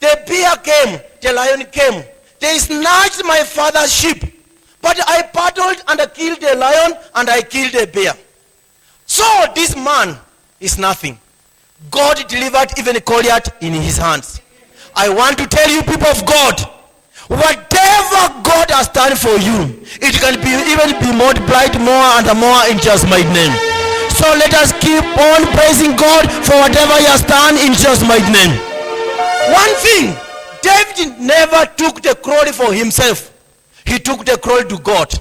the bear came, the lion came. They snatched my father's sheep. But I battled and I killed the lion and I killed the bear. So this man is nothing. God delivered even Goliath in his hands. I want to tell you, people of God, whatever God has done for you, it can even be multiplied more and more in Jesus' mighty name. So let us keep on praising God for whatever he has done in Jesus' mighty name. One thing, David never took the glory for himself. He took the glory to God.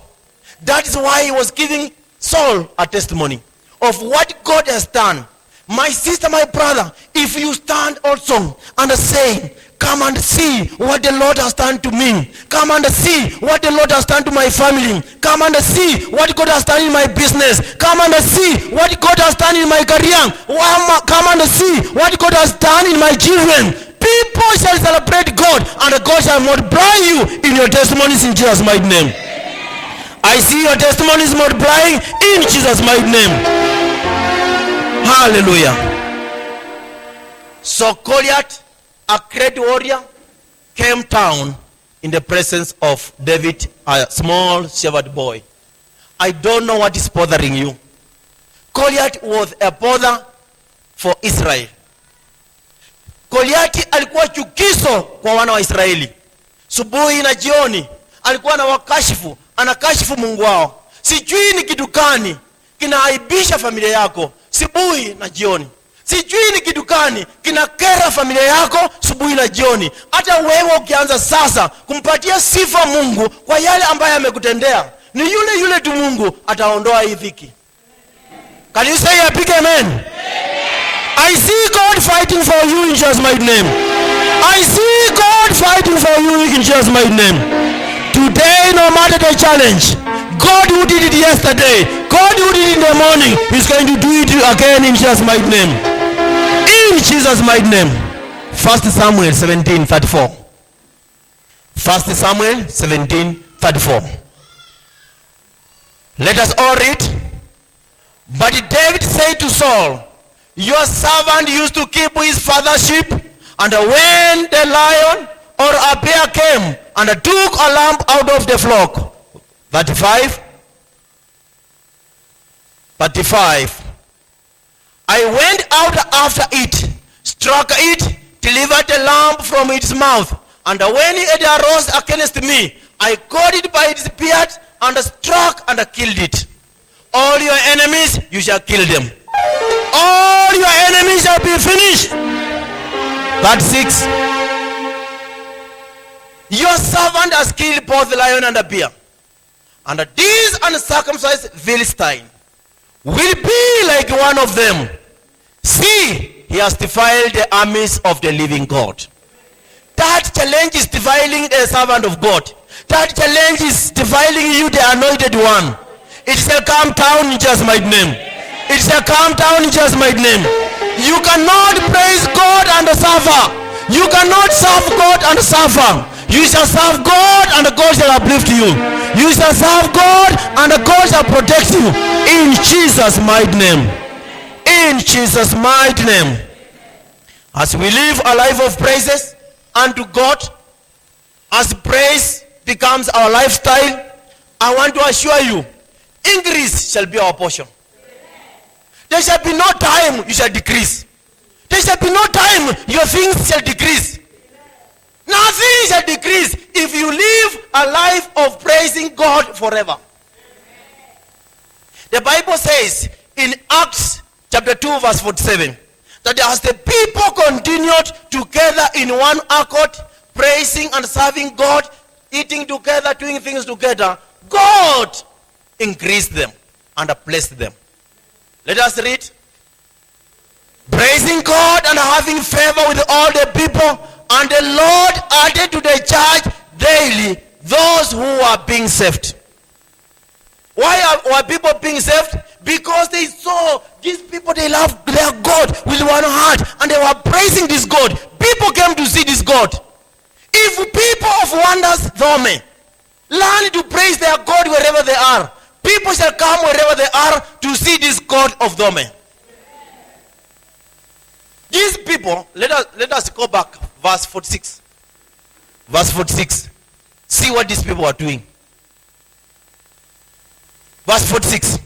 That is why he was giving Saul a testimony of what God has done. My sister, my brother, if you stand also and say, come and see what the Lord has done to me. Come and see what the Lord has done to my family. Come and see what God has done in my business. Come and see what God has done in my career. Come and see what God has done in my children. People shall celebrate God, and God shall multiply you in your testimonies in Jesus' mighty name. I see your testimonies multiplying in Jesus' mighty name. Hallelujah. So Goliath, a great warrior, came down in the presence of David, a small shepherd boy. I don't know what is bothering you. Goliath was a bother for Israel. Goliath alikuwa chukizo kwa wana wa Israeli. Subuhi na jioni alikuwa na wakashifu, anakashifu Mungu wao. Sijui ni kitu gani kinaaibisha familia yako subuhi na jioni. Sijui ni kitu gani kinakera familia yako subuhi na jioni. Hata wewe ukianza sasa kumpatia sifa Mungu kwa yale ambayo amekutendea, ni yule yule tu Mungu ataondoa hii dhiki. Can you say a big amen? I see God fighting for you in Jesus' mighty name. I see God fighting for you in Jesus' mighty name. Today, no matter the challenge, God who did it yesterday, God who did it in the morning, is going to do it again in Jesus' mighty name. In Jesus' mighty name. 1 Samuel 17:34. 1 Samuel 17:34. Let us all read. But David said to Saul, your servant used to keep his father's sheep, and when the lion or a bear came and took a lamb out of the flock. 35. I went out after it, struck it, delivered the lamb from its mouth, and when it arose against me, I caught it by its beard and struck and killed it. All your enemies, you shall kill them. All your enemies shall be finished. 36. Your servant has killed both the lion and the bear, and this uncircumcised Philistine will be like one of them. See, he has defiled the armies of the living God. That challenge is defiling the servant of God. That challenge is defiling you, the anointed one. It shall come down in Jesus' mighty name. It shall come down in Jesus' mighty name. You cannot praise God and suffer. You cannot serve God and suffer. You shall serve God and God shall uplift you. You shall serve God and God shall protect you. In Jesus' mighty name. In Jesus' mighty name. As we live a life of praises unto God, as praise becomes our lifestyle, I want to assure you, increase shall be our portion. There shall be no time you shall decrease. There shall be no time your things shall decrease. Nothing shall decrease if you live a life of praising God forever. The Bible says in Acts chapter 2 verse 47 that as the people continued together in one accord, praising and serving God, eating together, doing things together, God increased them and blessed them. Let us read. Praising God and having favor with all the people, and the Lord added to the church daily those who are being saved. Why were people being saved? Because they saw these people, they love their God with one heart, and they were praising this God. People came to see this God. If people of wonders, Dome, learn to praise their God wherever they are, people shall come wherever they are to see this God of Dome. These people, let us go back, verse 46. Verse 46. See what these people are doing. Verse 46.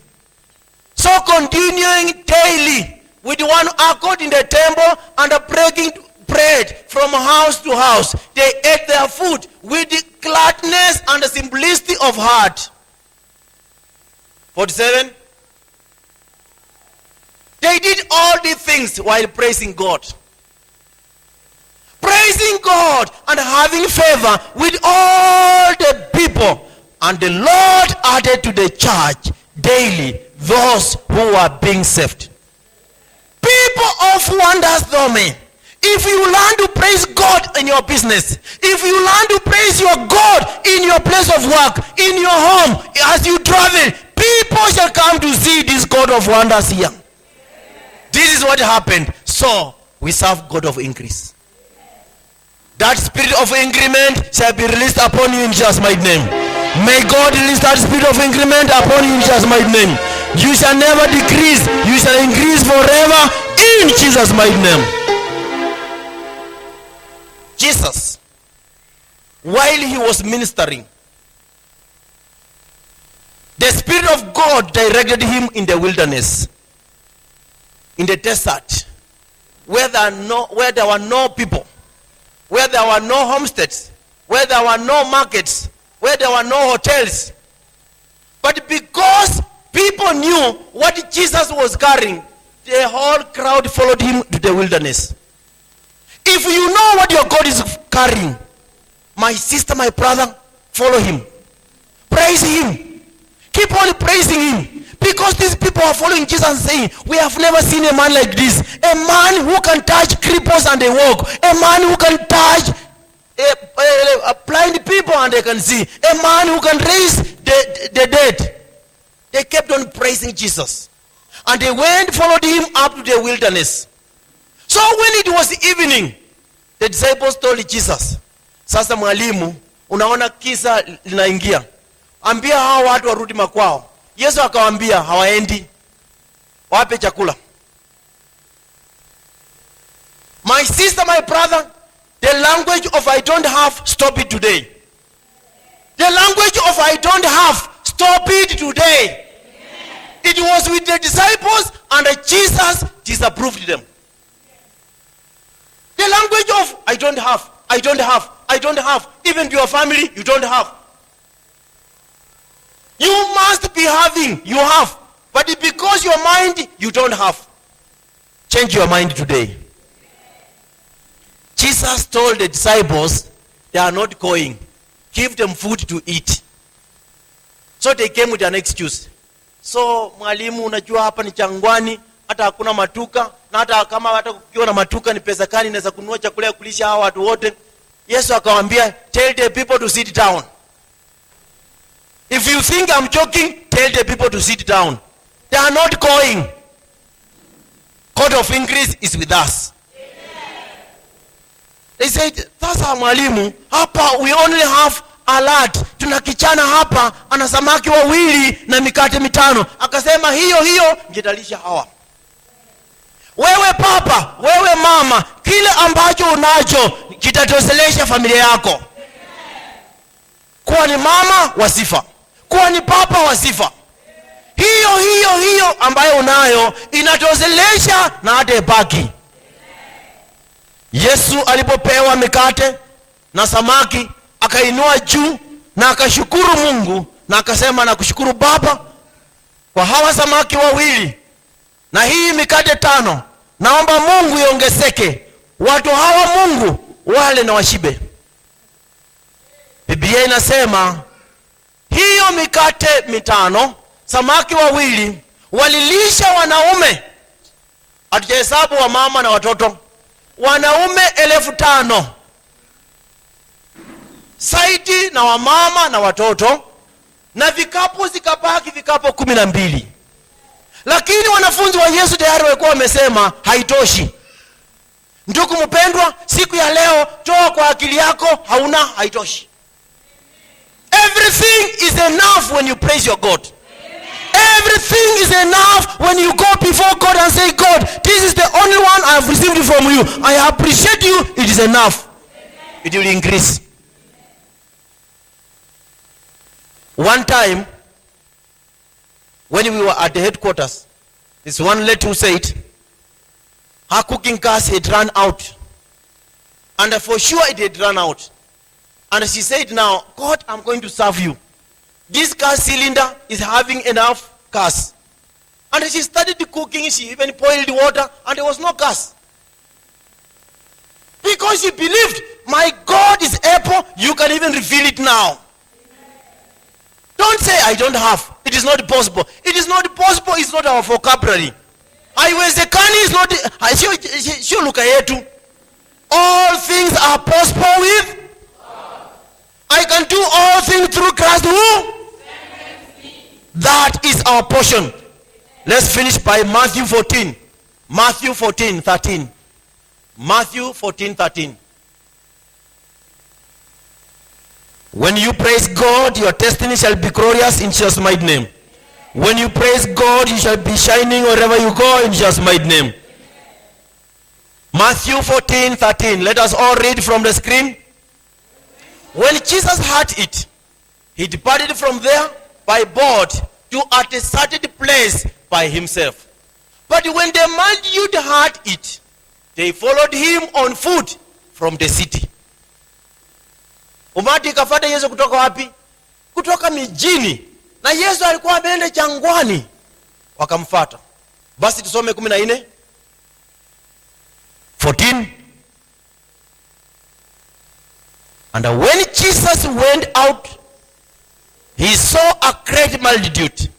So continuing daily with one accord in the temple and breaking bread from house to house, they ate their food with the gladness and the simplicity of heart. 47. They did all these things while praising God. Praising God and having favor with all the people. And the Lord added to the church daily those who are being saved. People of wonders, Dome, If you learn to praise God in your business, if you learn to praise your God in your place of work, in your home, as you travel, people shall come to see this God of wonders here. This is what happened. So, we serve God of increase. That spirit of increment shall be released upon you in Jesus' mighty name. May God release that spirit of increment upon you in Jesus' mighty name. You shall never decrease. You shall increase forever in Jesus' mighty name. Jesus, while he was ministering, the Spirit of God directed him in the wilderness, in the desert, where there were no people, where there were no homesteads, where there were no markets, where there were no hotels. But because people knew what Jesus was carrying, the whole crowd followed him to the wilderness. If you know what your God is carrying, my sister, my brother, follow him. Praise him. Keep on praising him. Because these people are following Jesus and saying, we have never seen a man like this. A man who can touch cripples and they walk. A man who can touch blind people and they can see. A man who can raise the dead. They kept on praising Jesus. And they went, followed him up to the wilderness. So when it was evening, the disciples told Jesus, sasa mwalimu, unaona kisa linaingia. Ambia hao watu warudi makwao. Yesu akawaambia hawaendi. Wape chakula. My sister, my brother, the language of I don't have, stop it today. The language of I don't have, stop it today. It was with the disciples and Jesus disapproved them. The language of I don't have, I don't have, I don't have. Even to your family, you don't have. You must be having, you have. But because your mind, you don't have. Change your mind today. Jesus told the disciples, they are not going. Give them food to eat. So they came with an excuse. So, mwalimu, unajua hapa ni jangwani, hata hakuna matuka, na hata kama hata kukiwa na matuka ni pesa gani naweza kununua chakula ya kulisha hawa watu wote? Yesu akawaambia, tell the people to sit down. If you think I'm joking, tell the people to sit down. They are not going. God of increase is with us. They said, sasa mwalimu, hapa we only have a lot. Tunakichana hapa, ana samaki wawili na mikate mitano. Akasema hiyo ngitalisha hawa. Wewe papa, wewe mama, kile ambacho unacho kitatoshelesha familia yako. Kuwa ni mama wasifa, kuwa ni papa wasifa. Hiyo ambayo unayo inatoshelesha na hata baki. Yesu alipopewa mikate na samaki, akainua juu na akashukuru Mungu na akasema, na kushukuru Baba kwa hawa samaki wawili na hii mikate 5. Naomba Mungu iongezeke, watu hawa Mungu wale na washibe. Biblia inasema hiyo mikate 5, samaki wawili, walilisha wanaume, hatujahesabu wa mama na watoto, wanaume 5,000. Saidi na wamama na watoto, na vikapu zikabaki vikapu 12. Lakini wanafunzi wa Yesu tayari walikuwa wamesema haitoshi. Ndugu mpendwa, siku ya leo toa kwa akili yako, hauna, haitoshi. Everything is enough when you praise your God. Everything is enough when you go before God and say, God, this is the only one I have received from you. I appreciate you. It is enough. It will increase. One time, when we were at the headquarters, this one lady who said, her cooking gas had run out. And for sure it had run out. And she said, now, God, I'm going to serve you. This gas cylinder is having enough gas. And she started cooking, she even boiled water, and there was no gas. Because she believed, my God is able, you can even refill it now. Don't say, I don't have. It is not possible. It is not possible, it's not our vocabulary. Haiwezekani is not, sio lugha yetu. All things are possible with God. I can do all things through Christ who? That is our portion. Let's finish by Matthew 14. Matthew 14:13. Matthew 14:13. When you praise God, your destiny shall be glorious in Jesus' mighty name. When you praise God, you shall be shining wherever you go in Jesus' mighty name. Matthew 14:13. Let us all read from the screen. When Jesus had it, he departed from there by boat to a deserted place by himself. But when the multitude had it, they followed him on foot from the city. Umati ikafuata Yesu kutoka wapi? Kutoka mijini. Na Yesu alikuwa ameenda jangwani. Wakamfuata. Basi tusome 14. 14. And when Jesus went out, he saw a great multitude,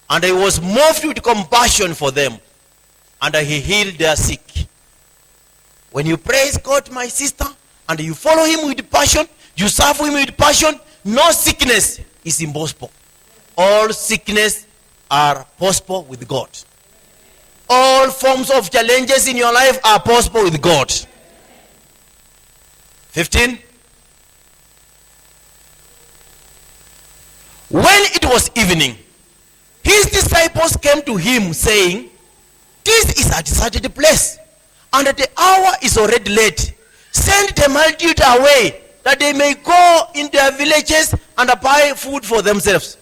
and he was moved with compassion for them, and he healed their sick. When you praise God, my sister, and you follow him with passion, you serve him with passion, no sickness is impossible. All sickness are possible with God. All forms of challenges in your life are possible with God. 15. When it was evening, his disciples came to him saying, "This is a deserted place, and the hour is already late. Send the multitude away, that they may go in their villages and buy food for themselves."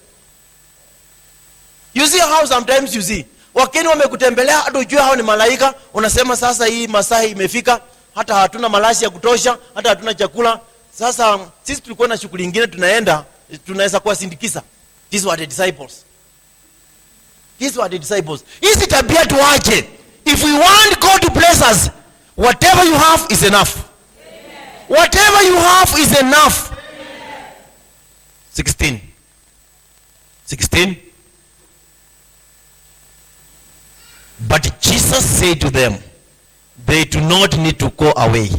You see how sometimes you see, wakeni wamekutembelea hata ujue hao ni malaika, unasema sasa hii masaa imefika, hata hatuna malazi ya kutosha, hata hatuna chakula. Sasa sisi tulikuwa na shughuli nyingine tunaenda, tunaweza kuwasindikiza. These were the disciples. These were the disciples. Hizi tabia tuache. If we want God to bless us, whatever you have is enough. Amen. Whatever you have is enough. Amen. 16. 16. But Jesus said to them, they do not need to go away.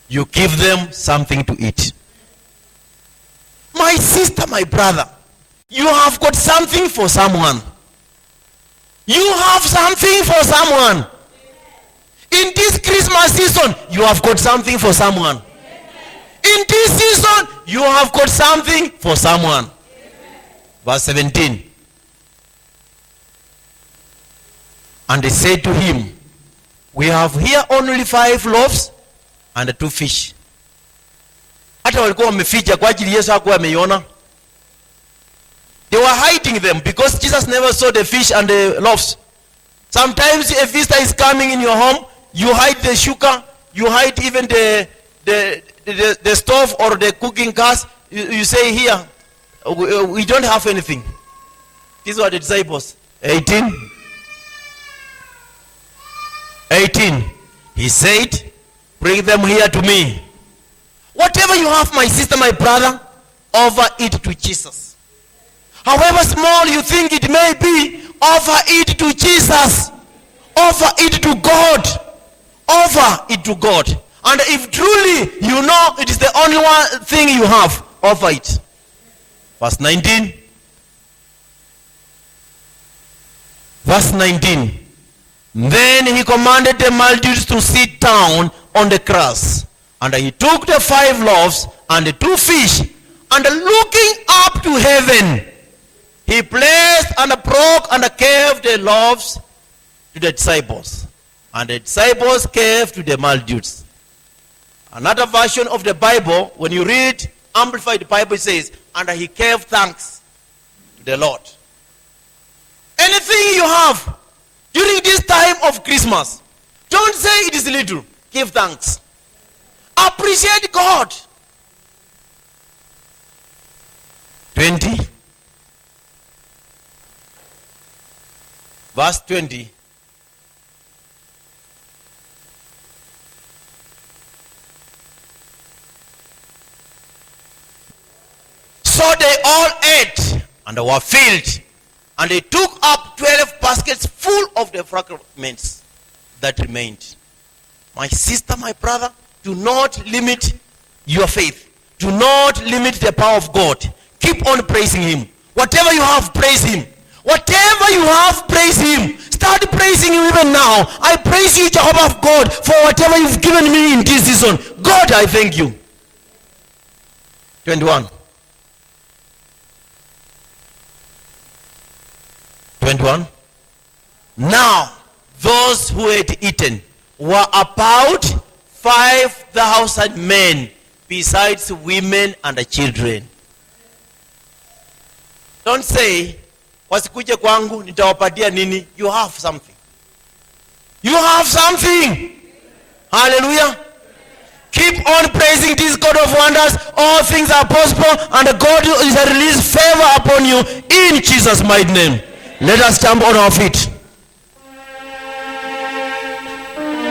You give them something to eat. My sister, my brother, you have got something for someone. You have something for someone. In this Christmas season, you have got something for someone. In this season, you have got something for someone. Verse 17. And they said to him, we have here only 5 loaves and 2 fish. Hata walikuwa wameficha kwa ajili Yesu hakuwa ameiona. They were hiding them because Jesus never saw the fish and the loaves. Sometimes a visitor is coming in your home, you hide the sugar, you hide even the stove or the cooking gas. You say here, we don't have anything. These were the disciples. 18. He said, bring them here to me. Whatever you have, my sister, my brother, offer it to Jesus. However small you think it may be, offer it to Jesus. Offer it to God. Offer it to God. And if truly you know it is the only one thing you have, offer it. Verse 19. Verse 19. Then he commanded the multitudes to sit down on the grass. And he took the 5 loaves and the 2 fish, and looking up to heaven, he blessed and broke and gave the loaves to the disciples, and the disciples gave to the multitudes. Another version of the Bible, when you read Amplified Bible, says, and he gave thanks to the Lord. Anything you have during this time of Christmas, don't say it is little. Give thanks. Appreciate God. 20. Verse 20. So they all ate and were filled, and they took up 12 baskets full of the fragments that remained. My sister, my brother, Do not limit your faith. Do not limit the power of God. Keep on praising him. Whatever you have, praise him. Whatever you have, praise him. Start praising him even now. I praise you, Jehovah God, for whatever you've given me in this season. God, I thank you. 21. 21. Now, those who had eaten were about 5,000 men, besides women and children. Don't say, wasikuje kwangu nitawapatia nini. You have something. You have something. Hallelujah. Keep on praising this God of wonders. All things are possible, and God is a release favor upon you in Jesus' mighty name. Let us jump on our feet.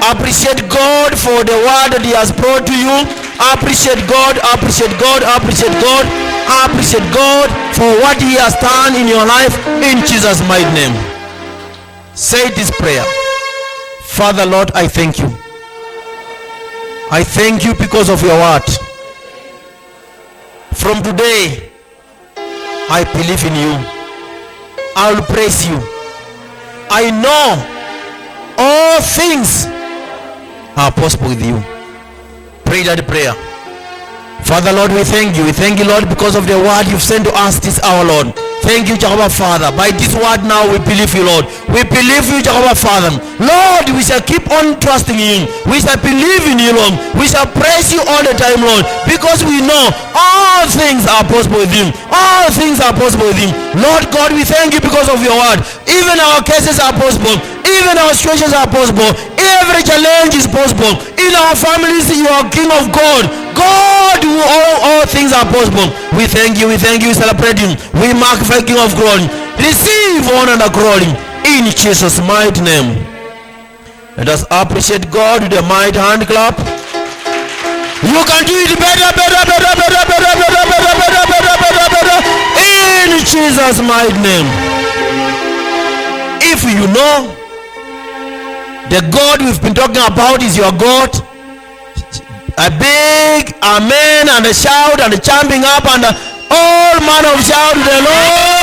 Appreciate God for the word that he has brought to you. Appreciate God, appreciate God, appreciate God, appreciate God for what he has done in your life in Jesus' mighty name. Say this prayer. Father, Lord, I thank you. I thank you because of your word. From today, I believe in you. I will praise you. I know all things are possible with you. Pray that prayer. Father, Lord, we thank you. We thank you, Lord, because of the word you've sent to us this hour, Lord. Thank you, Jehovah Father. By this word now, we believe you, Lord. We believe you, Jehovah Father. Lord, we shall keep on trusting you. We shall believe in you, Lord. We shall praise you all the time, Lord, because we know all things are possible with you. All things are possible with you. Lord God, we thank you because of your word. Even our cases are possible. Even our situations are possible. Every challenge is possible. In our families, you are King of God. God, all things are possible. We thank you, we celebrate him. We magnify King of glory. Receive honor and glory in Jesus' mighty name. Let us appreciate God with a mighty hand clap. You can do it better. In Jesus' mighty name. If you know the God we've been talking about is your God, a big amen and a shout and a jumping up and all manner of shout to the Lord.